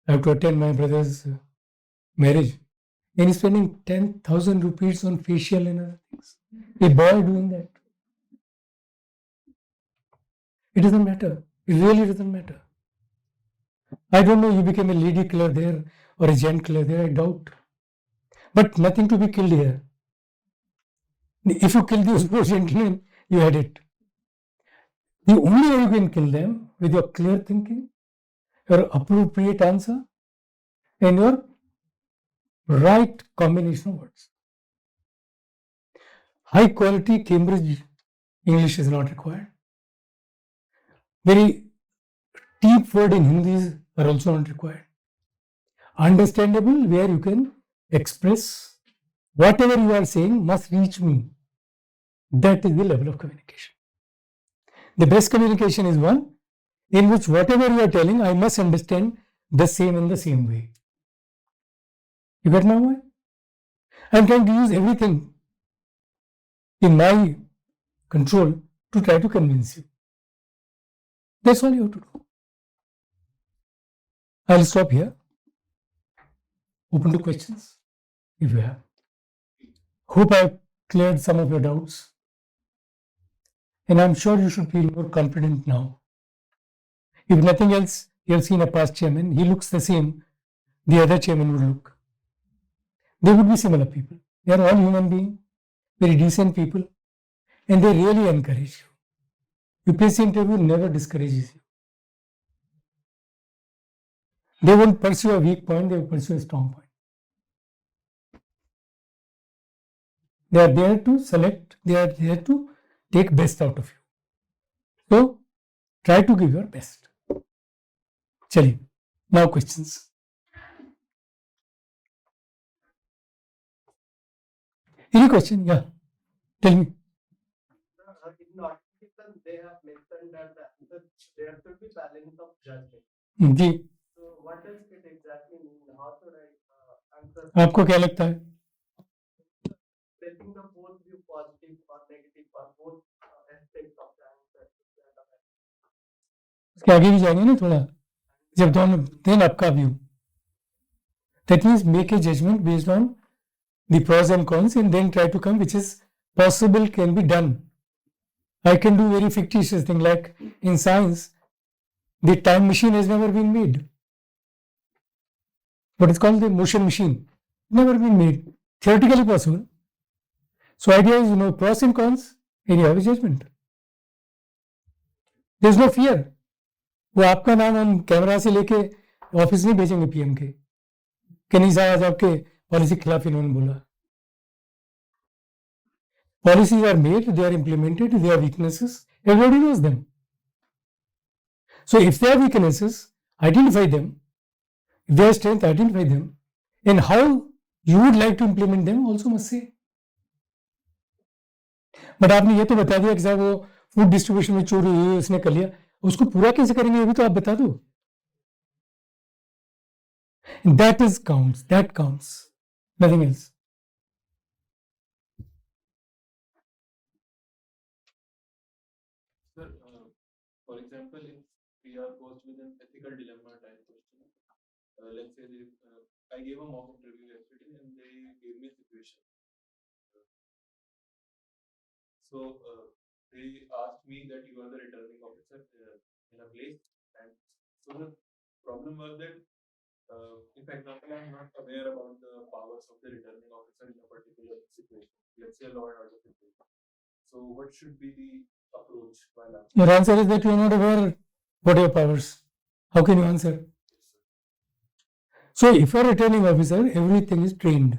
I have to attend my brother's marriage. And he's spending 10,000 rupees on facial and other things. A boy doing that. It doesn't matter. It really doesn't matter. I don't know, you became a lady killer there or a gent killer there, I doubt. But nothing to be killed here. If you kill those poor gentlemen, you had it. The only way you can kill them with your clear thinking, your appropriate answer, and your right combination of words. High quality Cambridge English is not required. Very deep word in Hindi are also not required. Understandable where you can express whatever you are saying must reach me. That is the level of communication. The best communication is one in which whatever you are telling, I must understand the same in the same way. You get my point? I am trying to use everything in my control to try to convince you. That's all you have to do. I'll stop here. Open to questions if you have. Hope I've cleared some of your doubts. And I'm sure you should feel more confident now. If nothing else, you have seen a past chairman, he looks the same the other chairman would look. They would be similar people. They are all human beings, very decent people, and they really encourage you. UPSC interview never discourages you. They won't pursue a weak point, they will pursue a strong point. They are there to select, they are there to take best out of you. So, try to give your best. Chaliye, now questions. Any question? Yeah. Tell me. In the article, they have mentioned that there should be balance of judgment. Ji. So, what does it exactly mean? How should I answer? आपको क्या लगता है? Letting the both view positive or negative or both aspects of the answer. उसके आगे भी जाएंगे ना थोड़ा. जब दोनों then आपका view. That means make a judgment based on the pros and cons and then try to come which is possible, can be done. I can do very fictitious thing like in science, the time machine has never been made. What is called the motion machine, never been made. Theoretically possible. So idea is, pros and cons and you have a judgment. There is no fear. वो आपका नाम हम camera से लेके office नहीं भेजेंगे PM के कि नहीं साहब आज आपके पॉलिसी के खिलाफ इन्होंने बोला. Policies are made, they are implemented, they are weaknesses. Everybody knows them. So if they are weaknesses, identify them. If they are strength, identify them. And how you would like to implement them also must say. But आपने ये तो बता दिया कि साहब वो food distribution में चोरी हुई उसने कर लिया उसको पूरा कैसे करेंगे ये भी तो आप बता दो. That counts, nothing else. Sir, for example, if we are posed with an ethical dilemma type question, let's say I gave a mock interview yesterday and they gave me a situation. So they asked me that you are the returning officer in a place, and so the problem was that if, for example, I'm not aware about the powers of the returning officer in a particular situation, let's say a law and order situation. So what should be the approach while answering? Your answer is that you are not aware what are your powers. How can you answer? So if you are a returning officer, everything is trained.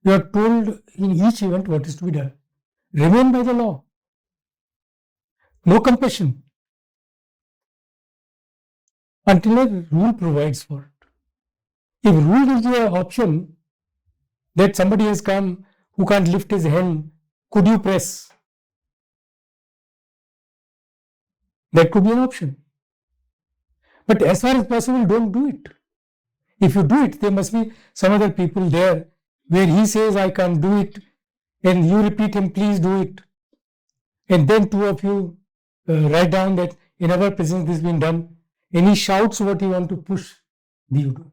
You are told in each event what is to be done. Remain by the law. No compassion. Until a rule provides for it. If rule gives you an option that somebody has come who can't lift his hand, could you press? That could be an option. But as far as possible, don't do it. If you do it, there must be some other people there where he says, I can't do it, and you repeat him, please do it. And then two of you write down that in our presence this has been done, and he shouts what you want to push, you do.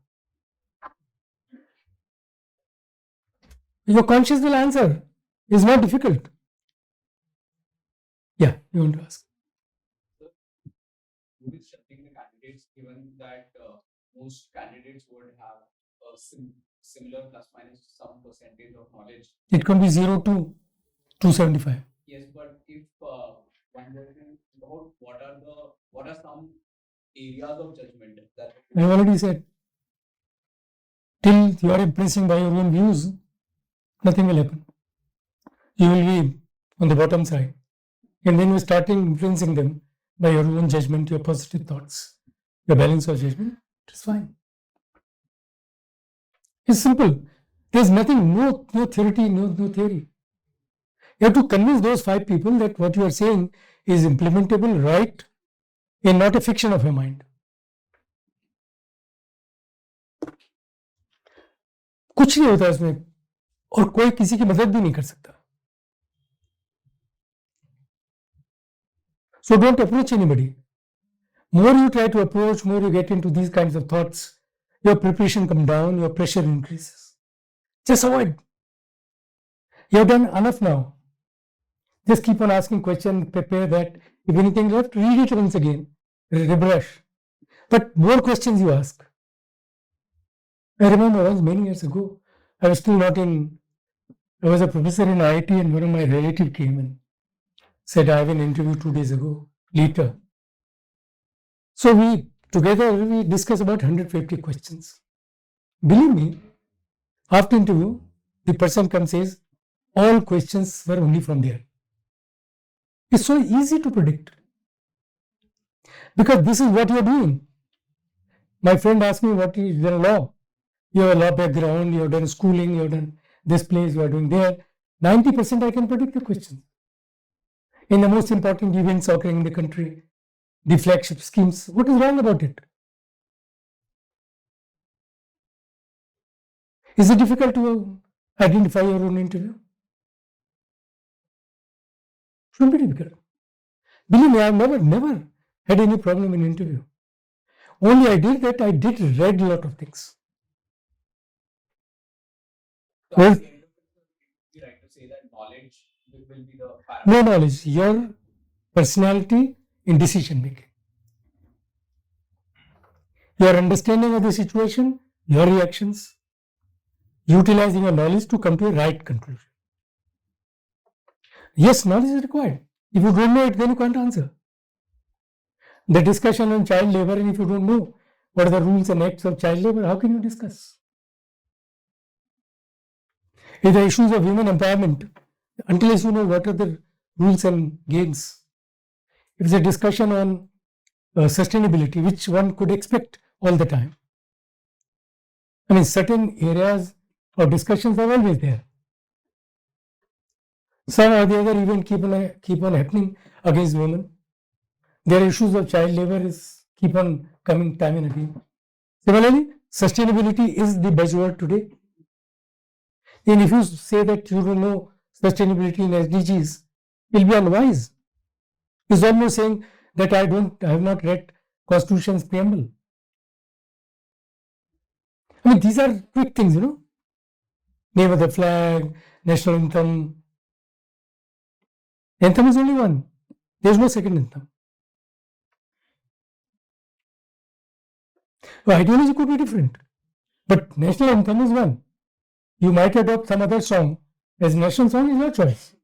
Your conscience will answer. It's not difficult. Yeah, you want to ask. Who is judging the candidates, given that most candidates would have a similar plus minus some percentage of knowledge? It can be 0 to 275. Yes, but if one question about what are some areas of judgment that I already said, till you are impressing by your own views, nothing will happen. You will be on the bottom side. And then you start influencing them by your own judgment, your positive thoughts, your balance of judgment. It's fine. It's simple. There's nothing, no theory, no theory. You have to convince those 5 people that what you are saying is implementable, right, and not a fiction of your mind. कुछ नहीं होता इसमें और कोई किसी की मदद भी नहीं कर सकता. So don't approach anybody. More you try to approach, more you get into these kinds of thoughts, your preparation comes down, your pressure increases. Just avoid. You have done enough now. Just keep on asking questions, prepare that. If anything left, read it once again, rebrush. But more questions you ask. I remember once many years ago, I was a professor in IIT, and one of my relatives came and said, I have an interview 2 days ago, later. So we discussed about 150 questions. Believe me, after interview, the person comes and says, all questions were only from there. It's so easy to predict. Because this is what you're doing. My friend asked me, what is the law? You have a law background, you have done schooling, you have done this place, you are doing there. 90% I can predict the questions. In the most important events occurring in the country, the flagship schemes, what is wrong about it? Is it difficult to identify your own interview? Shouldn't be difficult. Believe me, I have never had any problem in interview. Only I did read a lot of things. Well, we like to say that knowledge will be the no knowledge, your personality in decision making. Your understanding of the situation, your reactions, utilizing your knowledge to come to a right conclusion. Yes, knowledge is required. If you don't know it, then you can't answer. The discussion on child labor, and if you don't know what are the rules and acts of child labor, how can you discuss? If the issues of women empowerment, until you know what are the rules and games. If it's a discussion on sustainability, which one could expect all the time. I mean, certain areas of discussions are always there. Some or the other event keep on happening against women. Their issues of child labor keep on coming time and again. Similarly, sustainability is the buzzword today. And if you say that you don't know sustainability in SDGs, you'll be unwise. It's almost saying that I have not read Constitution's preamble. I mean, these are quick things, Name of the flag, national anthem. Anthem is only one. There is no second anthem. The ideology could be different, but national anthem is one. You might adopt some other song as national song is your choice.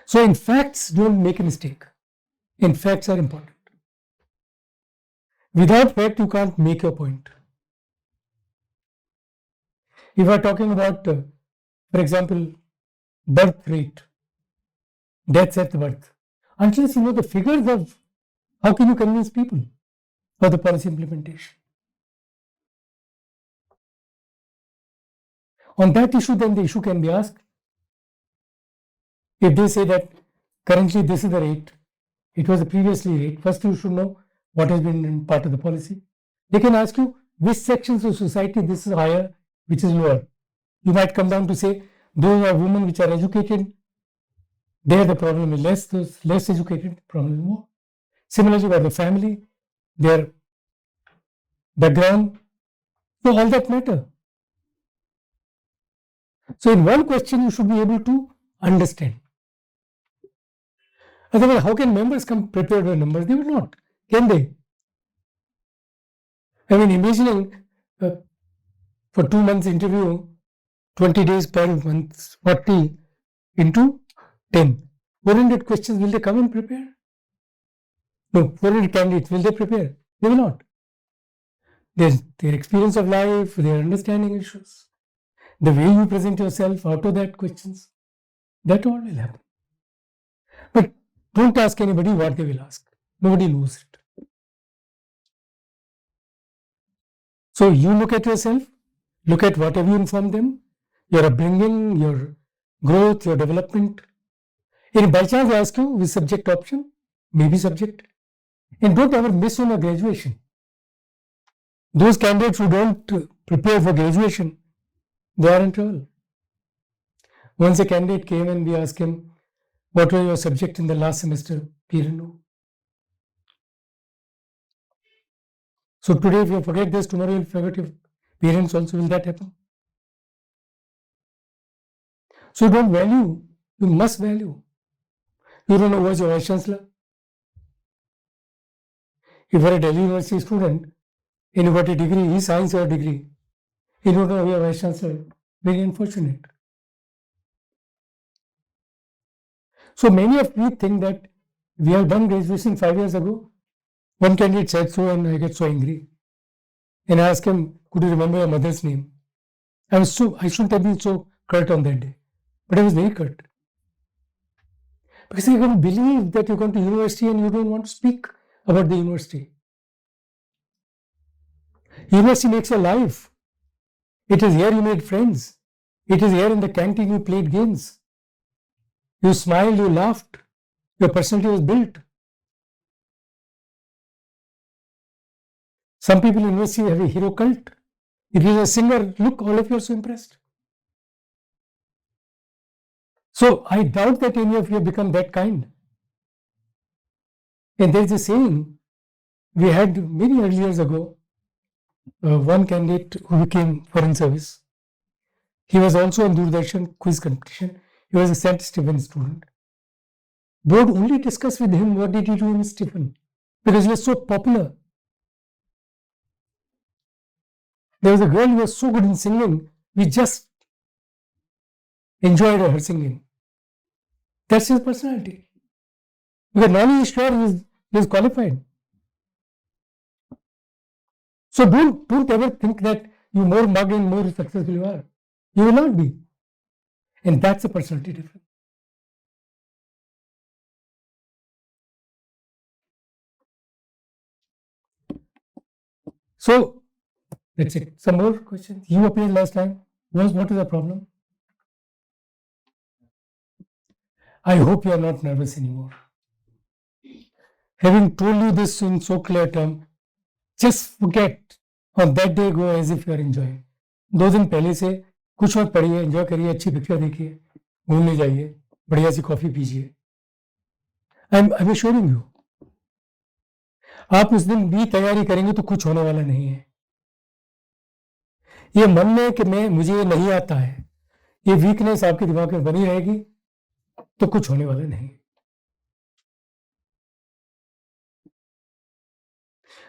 So, in facts, don't make a mistake. In facts are important. Without fact, you can't make your point. If we are talking about, for example, birth rate, deaths at birth, unless you know the figures of how can you convince people for the policy implementation? On that issue, then the issue can be asked. If they say that currently this is the rate, it was the previously rate, first you should know what has been part of the policy. They can ask you which sections of society this is higher, which is lower. You might come down to say those are women which are educated, there the problem is less, those less educated, the problem is more. Similarly, by the family, their background, so all that matter. So in one question, you should be able to understand. Otherwise, how can members come prepared with numbers? They will not. Can they? I mean, imagining for 2 months interview, 20 days per month, 40 into 10. 400 questions, will they come and prepare? No, 400 candidates, will they prepare? They will not. Their experience of life, their understanding issues, the way you present yourself out of that questions, that all will happen. But don't ask anybody what they will ask. Nobody knows it. So you look at yourself, look at what have you informed them, your upbringing, your growth, your development. And by chance I ask you with subject option, maybe subject. And don't ever miss on a graduation. Those candidates who don't prepare for graduation, they are in trouble. Once a candidate came and we asked him, what were your subject in the last semester? He didn't know. So today if you forget this, tomorrow you'll forget your parents also. Will that happen? So you don't value, you must value. You don't know who was your vice chancellor. If you are a Delhi University student and you got a degree, he signs your degree, you don't know your vice chancellor. Very unfortunate. So many of you think that we have done graduation 5 years ago. One candidate said so and I get so angry. And I asked him, could you remember your mother's name? I shouldn't have been so curt on that day. But I was very curt. Because I can't believe that you come to university and you don't want to speak about the university. University makes your life. It is here you made friends. It is here in the canteen you played games. You smiled, you laughed. Your personality was built. Some people in university have a hero cult. If you are a singer, look, all of you are so impressed. So I doubt that any of you have become that kind. And there is a saying we had many early years ago, one candidate who became foreign service. He was also on Doordarshan quiz competition. He was a St. Stephen student. Board only discussed with him what did he do in Stephen because he was so popular. There was a girl who was so good in singing, we just enjoyed her singing. That's his personality. Because now he is sure he is qualified. So don't ever think that you more mugged and more successful you are. You will not be. And that's a personality difference. So that's it. Some more questions. You appeared last time. What is the problem? I hope you are not nervous anymore. Having told you this in so clear term, just forget on that day, go as if you are enjoying. 2 दिन पहले से कुछ और पढ़िए, enjoy करिए, अच्छी picture देखिए, घूमने जाइए, बढ़िया सी कॉफी पीजिए. आई एम एश्योरिंग यू, आप उस दिन भी तैयारी करेंगे तो कुछ होने वाला नहीं है. ये मन में कि मुझे ये नहीं आता है, ये वीकनेस आपके दिमाग में बनी रहेगी तो कुछ होने वाला नहीं.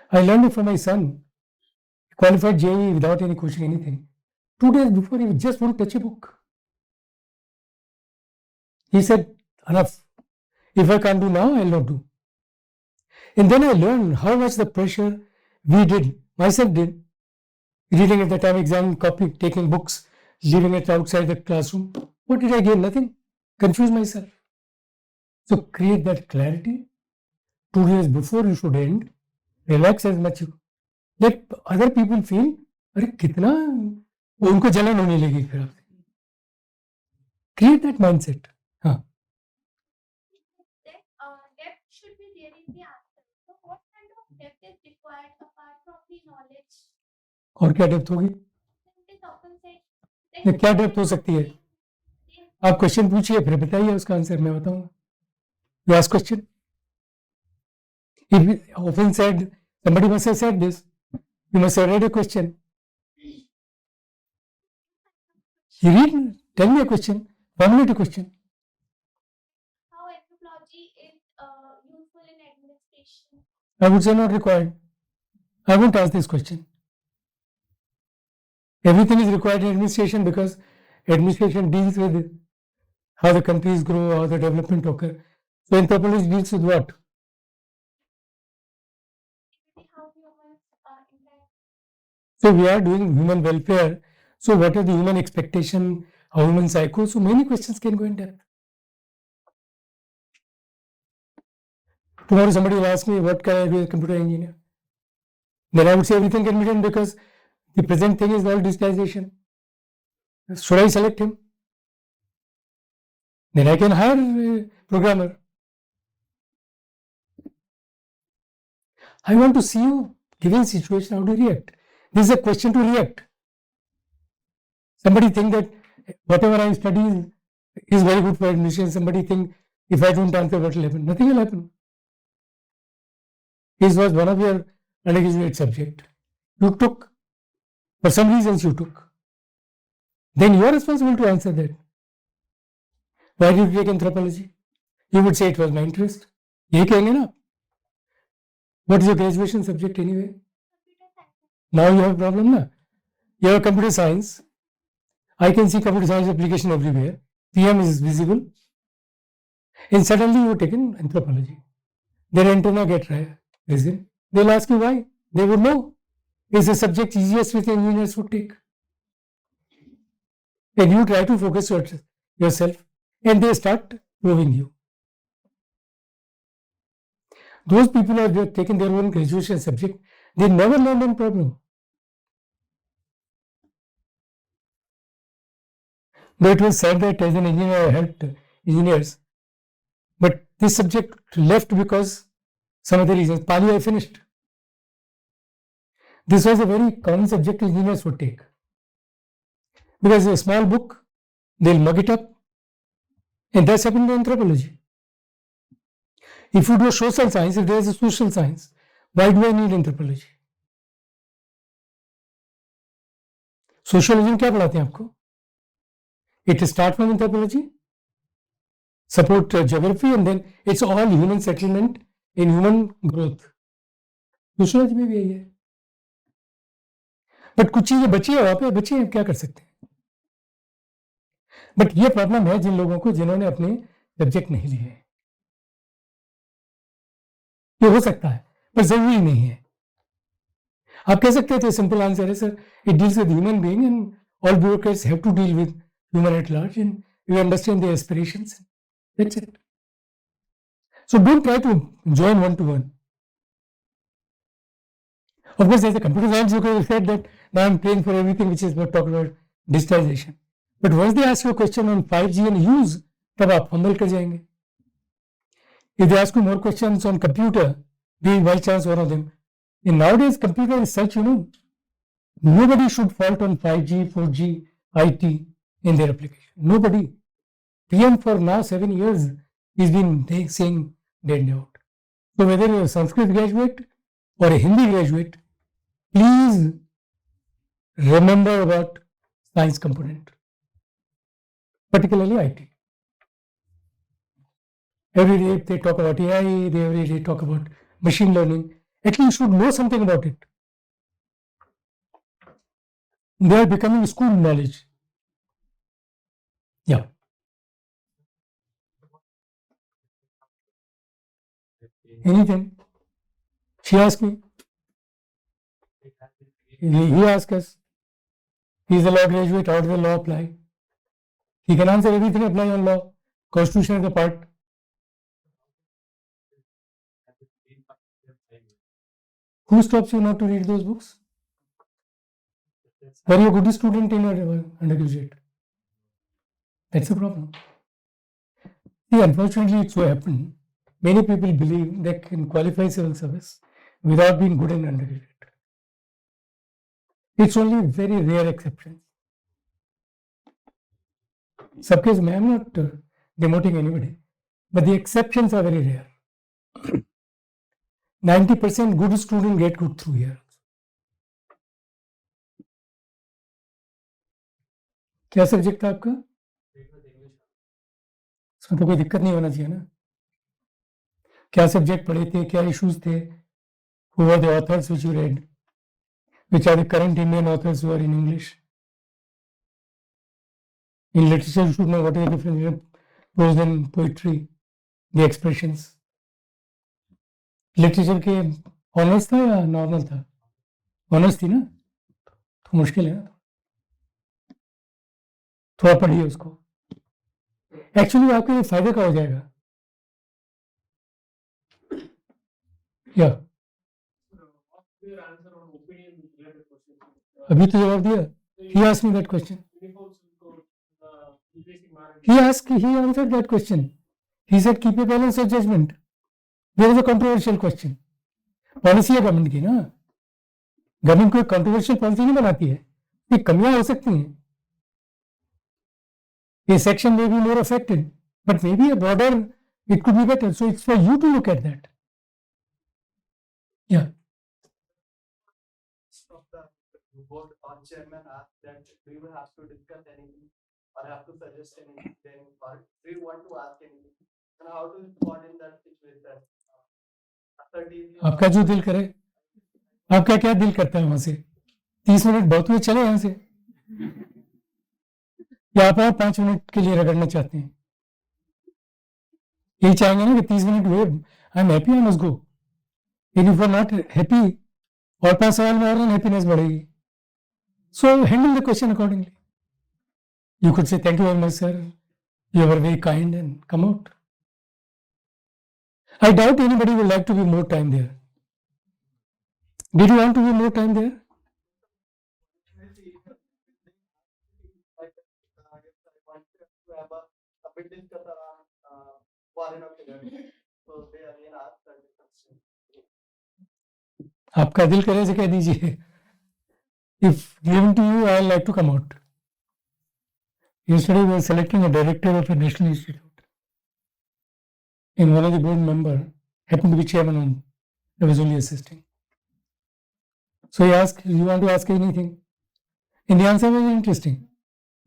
I learned it from my son. He qualified JEE without any coaching, anything. 2 days before, he just won't touch a book. He said, enough. If I can't do now, I'll not do. And then I learned how much the pressure we did, myself did, reading at the time exam, copying, taking books, leaving it outside the classroom. What did I gain? Nothing. Confuse myself. So create that clarity. 2 days before you should end. Relax as much. Let other people feel, अरे कितना उनको जलन होने लगी फिर आपसे. Create that mindset. हाँ. Depth should be there in the answer. So what kind of depth is required apart from the knowledge? और क्या डेप्थ होगी? It is often said. ये क्या डेप्थ हो सकती है? आप क्वेश्चन पूछिए, फिर बताइए उसका आंसर मैं बताऊंगा. You ask question. If often said, somebody must have said this. You must have read a question. You read, tell me a question, formulate a question. How anthropology is useful in administration? I would say not required. I won't ask this question. Everything is required in administration because administration deals with how the countries grow, how the development occur. So anthropology deals with what? How humans interact. So we are doing human welfare. So what are the human expectation, how human psycho? So many questions can go in depth. Tomorrow somebody will ask me, what can I be a computer engineer? Then I would say everything can be done because the present thing is all digitization. Should I select him? Then I can hire a programmer. I want to see you, given situation, how to react. This is a question to react. Somebody think that whatever I am studying is very good for admission. Somebody think if I don't answer, what will happen? Nothing will happen. This was one of your undergraduate subject. You took, for some reasons you took. Then you are responsible to answer that. Why did you take anthropology? You would say it was my interest. यही कहेंगे ना. What is your graduation subject anyway? Computer science. Now you have a problem na. You have computer science. I can see computer science application everywhere. PM is visible. And suddenly you have taken anthropology. Their antenna get risen. They'll ask you why. They would know. It's a subject easiest which engineers would take. And you try to focus yourself and they start proving you. Those people who have taken their own graduation subject, they never learned any problem. Though it was said that as an engineer I helped engineers, but this subject left because some other reasons. Pali I finished. This was a very common subject engineers would take. Because it's a small book, they'll mug it up. And that's happened in anthropology. If you do social science, if there is a social science, why do I need anthropology? Sociology में क्या पढ़ाते हैं आपको? It starts from anthropology, support geography, and then it's all human settlement in human growth. Sociology में भी यही है. But कुछ चीजें बची है वहां पे, बच्चे हैं, क्या कर सकते हैं. बट ये प्रॉब्लम है जिन लोगों को जिन्होंने अपने सब्जेक्ट नहीं लिए. ये हो सकता है पर जरूरी नहीं है. आप कह सकते थे सिंपल आंसर है sir, it deals with human being and all bureaucrats have to deal with human at large and you understand their aspirations. That's it. So don't try to join one to one. Of course, there's a computer science who said that now I'm paying for everything which is what talk about digitization. But once they ask you a question on 5G and use, तब आप fumble कर जाएंगे. If they ask you more questions on computer, be by chance one of them. In nowadays, computer is such, nobody should fault on 5G, 4G, IT in their application. Nobody. PM for now 7 years is been saying day and out. So whether you're a Sanskrit graduate or a Hindi graduate, please remember about science component, particularly IT. Every day they talk about AI, they every day talk about machine learning. At least you should know something about it. They are becoming school knowledge. Yeah. Anything. She asked me. He asked us. He is a law graduate. How does the law apply? He can answer everything apply on law. Constitution is a part. Who stops you not to read those books? Were you a good student in your undergraduate? That's the problem. See, unfortunately, it so happened. Many people believe they can qualify civil service without being good in undergraduate. It's only very rare exceptions. Some case, I am not demoting anybody, but the exceptions are very rare. 90% good student get good through here. क्या subject था आपका? इसमें तो कोई दिक्कत नहीं होना चाहिए ना. क्या सब्जेक्ट पढ़े थे, क्या इश्यूज थे, who were the authors which you read, which are the current Indian authors who are in English. In literature, you should know what is the difference between prose and poetry, the expressions. Literature के honours था या normal था? Honours थी ना, तो मुश्किल है ना, थोड़ा पढ़िए उसको. एक्चुअली आपके लिए फायदे का हो जाएगा. या अभी तो जवाब दिया. He asked me that question. He answered that question. He said, keep a balance of judgment. There is a controversial question. Policy है गवर्नमेंट की ना, गवर्नमेंट कोई कंट्रोवर्शियल पॉलिसी नहीं बनाती है, ये कमियां हो सकती हैं. A section may be more affected, but maybe a border it could be better. So it's for you to look at that. Yeah. The board or chairman asked that do you have to discuss anything or have to suggest anything or do you want to ask anything, and how to respond in that situation? आपका जो दिल करे. आपका क्या दिल करता है वहां से? 30 मिनट बहुत हुए, चले यहां से, या आप और 5 मिनट के लिए रगड़ना चाहते हैं? यही चाहेंगे ना कि 30 मिनट हुए, I am happy, I must go. If you are not happy और 5 सवाल में और अनहैप्पीनेस बढ़ेगी. So handle the question accordingly. You could say thank you very much sir, you were very kind and come out. I doubt anybody would like to be more time there. Did you want to be more time there? आपका दिल करे से कह दीजिए. If given to you, I like to come out. Yesterday we were selecting a director of a national institute. And one of the board member happened to be chairman and I was only assisting. So he asked, you want to ask anything? And the answer was interesting.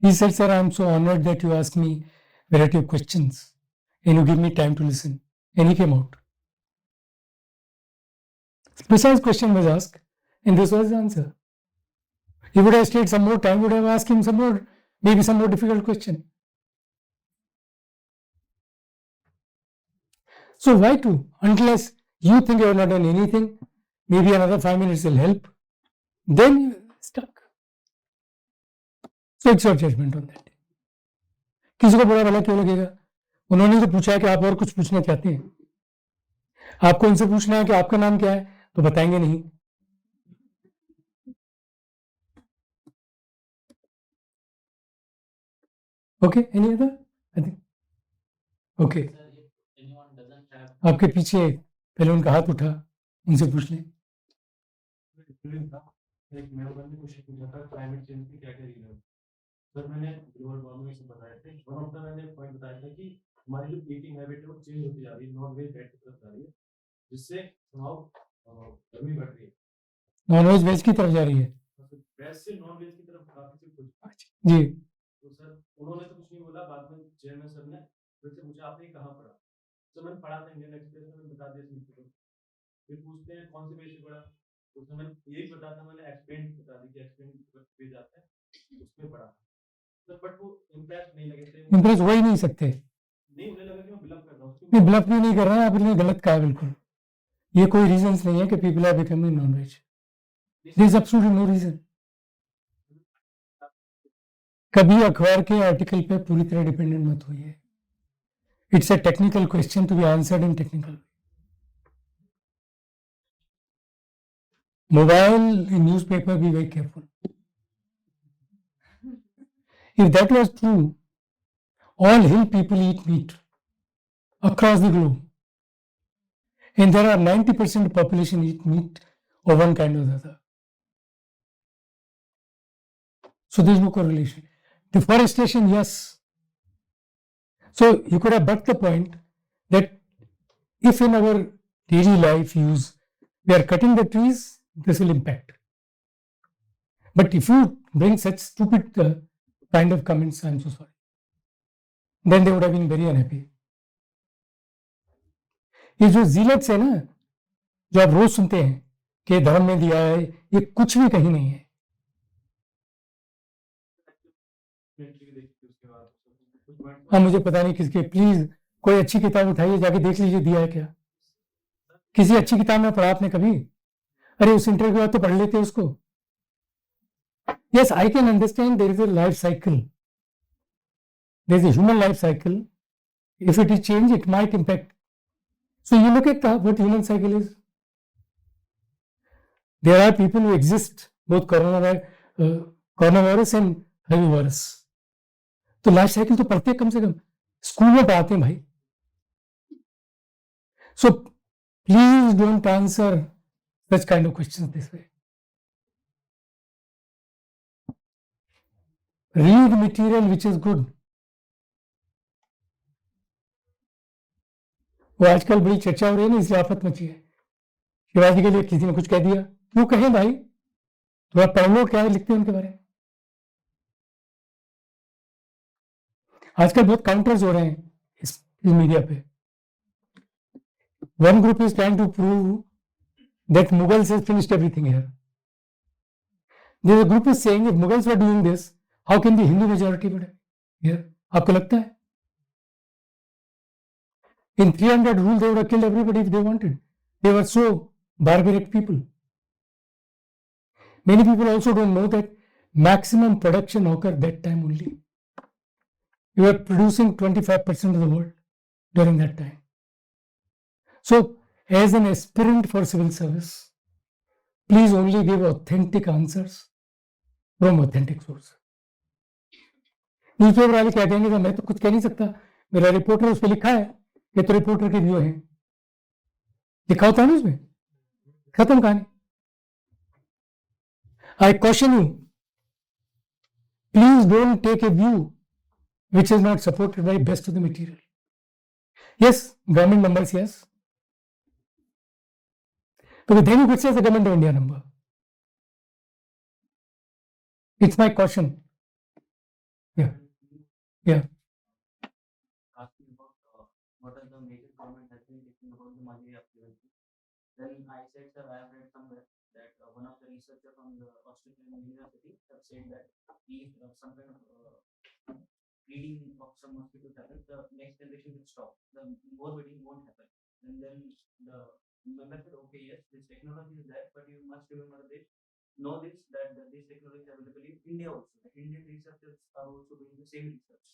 He said, sir, I am so honored that you ask me variety of questions and you give me time to listen. And he came out. Precise question was asked and this was the answer. He would have stayed some more time, would have asked him some more, maybe some more difficult question. So why to? Unless you think you have not done anything, maybe another 5 minutes will help, then you're stuck. So it's your judgment on that. किसी को बुरा भला क्यों लगेगा? उन्होंने तो पूछा है कि आप और कुछ पूछना चाहते हैं. आपको उनसे पूछना है कि आपका नाम क्या है, तो बताएंगे नहीं. Okay, any other? I think. Okay. Sir, if anyone doesn't have आपके पीछे पहले उनका हाथ उठा, उनसे पूछ लें। एक मेरे बंदे ने मुझसे पूछा था क्लाइमेट चेंज की क्या क्या रीजन है। सर मैंने ग्लोबल वार्मिंग से बताए थे। वन ऑफ द मैंने पॉइंट बताया था कि हमारी जो ईटिंग हैबिट है वो चेंज होती जा रही है, नॉन वेज वेज की तरफ जा रही है, जिससे गर्मी बढ़ रही है। नॉन वेज वेज की तरफ जा रही है। वेज से नॉन वेज की तरफ काफी से कुछ जी। तो सर उन्होंने तो कुछ नहीं बोला, बाद में चेयरमैन सर ने फिर से पूछा आपने कहाँ पढ़ा। तो मैंने पढ़ा था इंडियन एक्सप्रेस में, बता दिया। फिर पूछते हैं कौन से पेज पे पढ़ा, उसमें मैंने यही बता था, मैंने एक्सपेंड बता दी कि एक्सपेंड पेज आता है उसमें पढ़ा। तो बट वो इम्प्रेस नहीं लगे थे, इम्प्रेस हो ही नहीं सकते। नहीं उन्हें लगा कि मैं ब्लफ कर रहा हूँ। नहीं, ब्लफ भी नहीं कर रहे हैं, आपने गलत कहा बिल्कुल। ये कोई रीजंस नहीं है कि people are becoming non veg. There is absolutely no reason. कभी अखबार के आर्टिकल पे पूरी तरह डिपेंडेंट मत होइए। It's a technical question to be answered in technical. Mobile in newspaper, be very careful. If that was true, all hill people eat meat across the globe. And there are 90% of population eat meat of one kind or the other. So there is no correlation. Deforestation, yes. So you could have brought the point that if in our daily life use we are cutting the trees, this will impact. But if you bring such stupid kind of comments, I am so sorry. Then they would have been very unhappy. ये जो जीलट्स है ना, जो आप रोज सुनते हैं कि धर्म में दिया है, ये कुछ भी कहीं नहीं है। हाँ, मुझे पता नहीं किसके, प्लीज कोई अच्छी किताब उठाइए, जाके देख लीजिए दिया है क्या। किसी अच्छी किताब में पढ़ा आपने कभी? अरे उस इंटरव्यू के बाद तो पढ़ लेते उसको। Yes, I can understand there is a life cycle, there is a human life cycle. If it is changed, it might impact. So you look at what human cycle is. There are people who exist, both coronavirus and herbivorous. तो life cycle तो पढ़ते कम से कम school में पढ़ाते हैं भाई. So please don't answer such kind of questions this way. Read material which is good. वो आजकल बड़ी चर्चा हो रही है ना, इसलिए आफत मची है. शिवाजी के लिए किसी ने कुछ कह दिया, क्यों कहे भाई, थोड़ा पढ़ लो क्या लिखते हैं उनके बारे में. आजकल बहुत काउंटर्स हो रहे हैं इस मीडिया पे. One group is trying to prove that Mughals has finished everything here. Their group is saying if Mughals were doing this, how can the Hindu majority be here? आपको लगता है? In 300 rule, they would have killed everybody if they wanted. They were so barbaric people. Many people also don't know that maximum production occurred that time only. You were producing 25% of the world during that time. So, as an aspirant for civil service, please only give authentic answers from authentic sources. Newspaper वाले क्या कहेंगे, मैं तो कुछ कह नहीं सकता, मेरा रिपोर्टर उस पर लिखा है, ये तो रिपोर्टर के व्यू है, लिखा होता है ना उसमें, खत्म कहानी. I caution you, please don't take a view which is not supported by best of the material. Yes, government numbers, yes, but then it says the government of India number. It's my caution. Yeah. What are the major government has been taking about the malaria prevention? Then I said, sir, I have read somewhere that one of the researchers from the Australian University have said that if some kind of breeding of some mosquitoes happens, the next generation will stop. The more breeding won't happen. And then the member said, okay, yes, this technology is there, but you must remember this, know this, that this technology is available in India also. The Indian researchers are also doing the same research.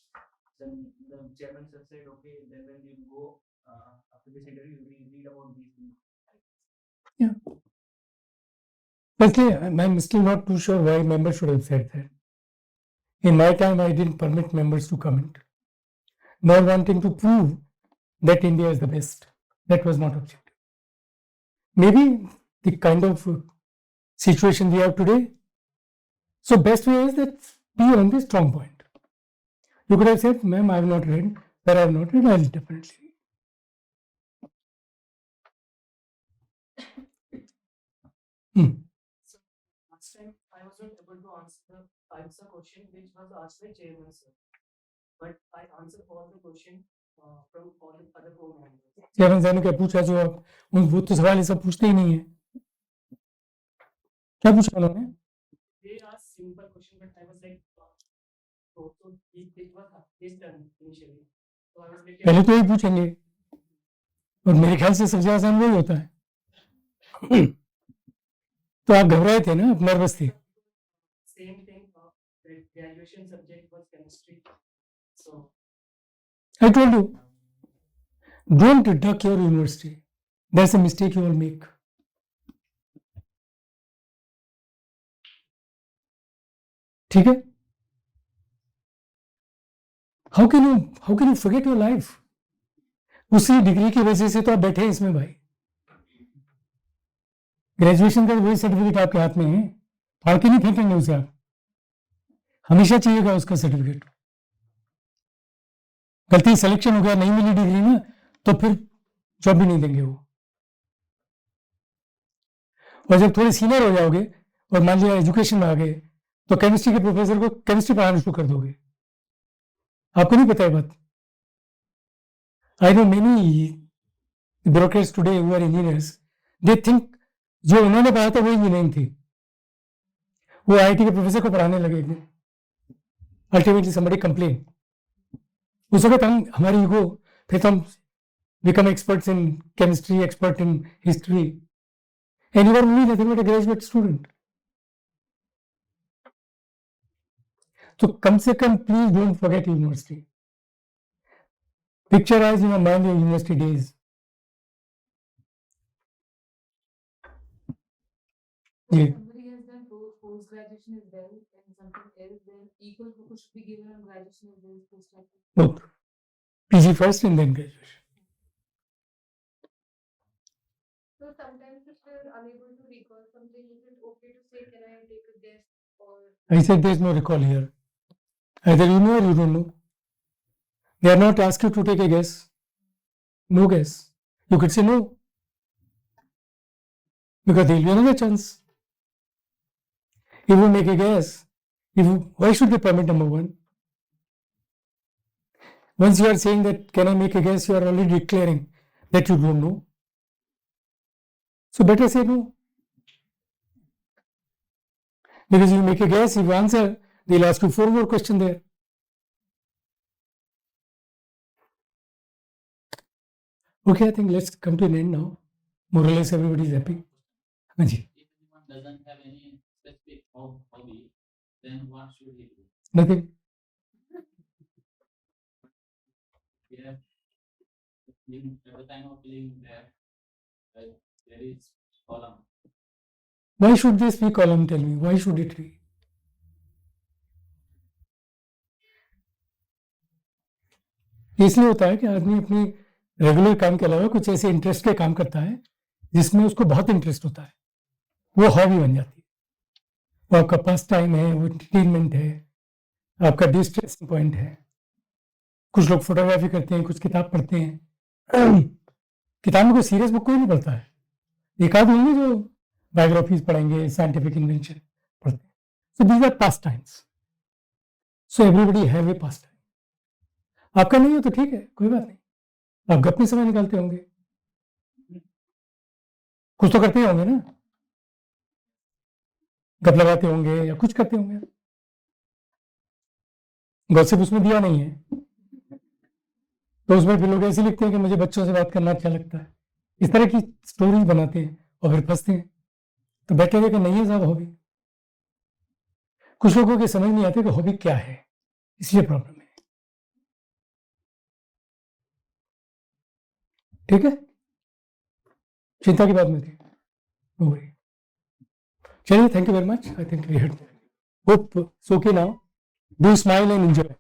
Then the chairman sir said, okay, then when you go after this interview, you will read about these things. Yeah. Firstly, I'm still not too sure why members should have said that. In my time, I didn't permit members to comment, nor wanting to prove that India is the best. That was not objective. Maybe the kind of situation we have today. So best way is that be on the strong point. You could have said, ma'am, I have not read. Where I have not read, I will definitely read. So last time I was not able to answer question which was asked by chairman sir, but I answered all the question from all the other four members. Chairman साहब ने क्या पूछा जो आप वो तो सवाल ये सब पूछते ही नहीं है. क्या पूछा उन्होंने? They asked simple question, but I was like, so it was his turn initially. So I was like, पहले तो यही पूछेंगे और मेरे ख्याल से सबसे ज्यादा आसान वही होता है. तो आप घबराए थे ना, आप नर्वस थे. same thing. The graduation subject was chemistry. So I told you, don't duck your university. That's a mistake you all make. ठीक है? How can you forget your life? उसी डिग्री की वजह से तो आप बैठे हैं इसमें भाई. ग्रेजुएशन का वही सर्टिफिकेट आपके हाथ में है, फाड़ के नहीं फेंकेंगे उसे आप. हमेशा चाहिएगा उसका सर्टिफिकेट. गलती सिलेक्शन हो गया, नहीं मिली डिग्री ना, तो फिर जॉब भी नहीं देंगे वो. और जब थोड़े सीनियर हो जाओगे और मान लिया एजुकेशन में आ गए, तो केमिस्ट्री के प्रोफेसर को केमिस्ट्री पढ़ाना शुरू कर दोगे. आपको नहीं पता है बात. I know many bureaucrats today who are engineers, they think जो उन्होंने पढ़ा था वो इंजीनियरिंग थी. वो आईआईटी के प्रोफेसर को पढ़ाने लगे. Ultimately somebody complain. उस वक्त हम हमारी ईगो, फिर तो हम become experts in chemistry, expert in history, and you are only nothing but a graduate student. So come से कम please don't forget university. Picturize in your mind your university days. Yeah. Somebody has done post graduation is well and something else then equal focus should be given on graduation as well as post graduation. Both. PG first and then graduation. So sometimes if you're unable to recall something, is it okay to say, can I take a guess or? I said there is no recall here. Either you know or you don't know. They are not asked you to take a guess. No guess. You could say no. Because there will be another chance. If you make a guess, why should they permit number one? Once you are saying that, can I make a guess, you are already declaring that you don't know. So better say no. Because you make a guess, if you answer, they'll ask you 4 more questions there. Okay, I think let's come to an end now. More or less everybody is happy. Anji. If anyone doesn't have any specific hobby, then what should he do? Nothing. Yeah. At the time of filling there is column. Why should this be column? Tell me. Why should it be? इसलिए होता है कि आदमी अपने regular काम के अलावा कुछ ऐसे इंटरेस्ट के काम करता है जिसमें उसको बहुत इंटरेस्ट होता है. वो हॉबी बन जाती है. वो आपका पास टाइम है, वो एंटरटेनमेंट है, आपका डिस्ट्रेसिंग पॉइंट है. कुछ लोग फोटोग्राफी करते हैं, कुछ किताब पढ़ते हैं. किताब में कोई सीरियस बुक कोई नहीं पढ़ता है. एक आध होंगे जो बायोग्राफीज पढ़ेंगे, साइंटिफिक इन्वेंशन पढ़ते हैं. So these are pass times. So everybody have a pass time. आपका नहीं हो तो ठीक है, कोई बात नहीं. आप गप में समय निकालते होंगे, कुछ तो करते होंगे ना, गप लगाते होंगे या कुछ करते होंगे. गॉसिप उसमें दिया नहीं है, तो उसमें फिर लोग ऐसे लिखते हैं कि मुझे बच्चों से बात करना अच्छा लगता है. इस तरह की स्टोरीज बनाते हैं और फिर फंसते हैं. तो बेटर है कि नहीं है साहब हॉबी. कुछ लोगों के समझ नहीं आते कि हॉबी क्या है, इसलिए प्रॉब्लम है. ठीक है, चिंता की बात नहीं थी. चलिए, thank you very much. I think we had hope so okay now. Do smile and enjoy.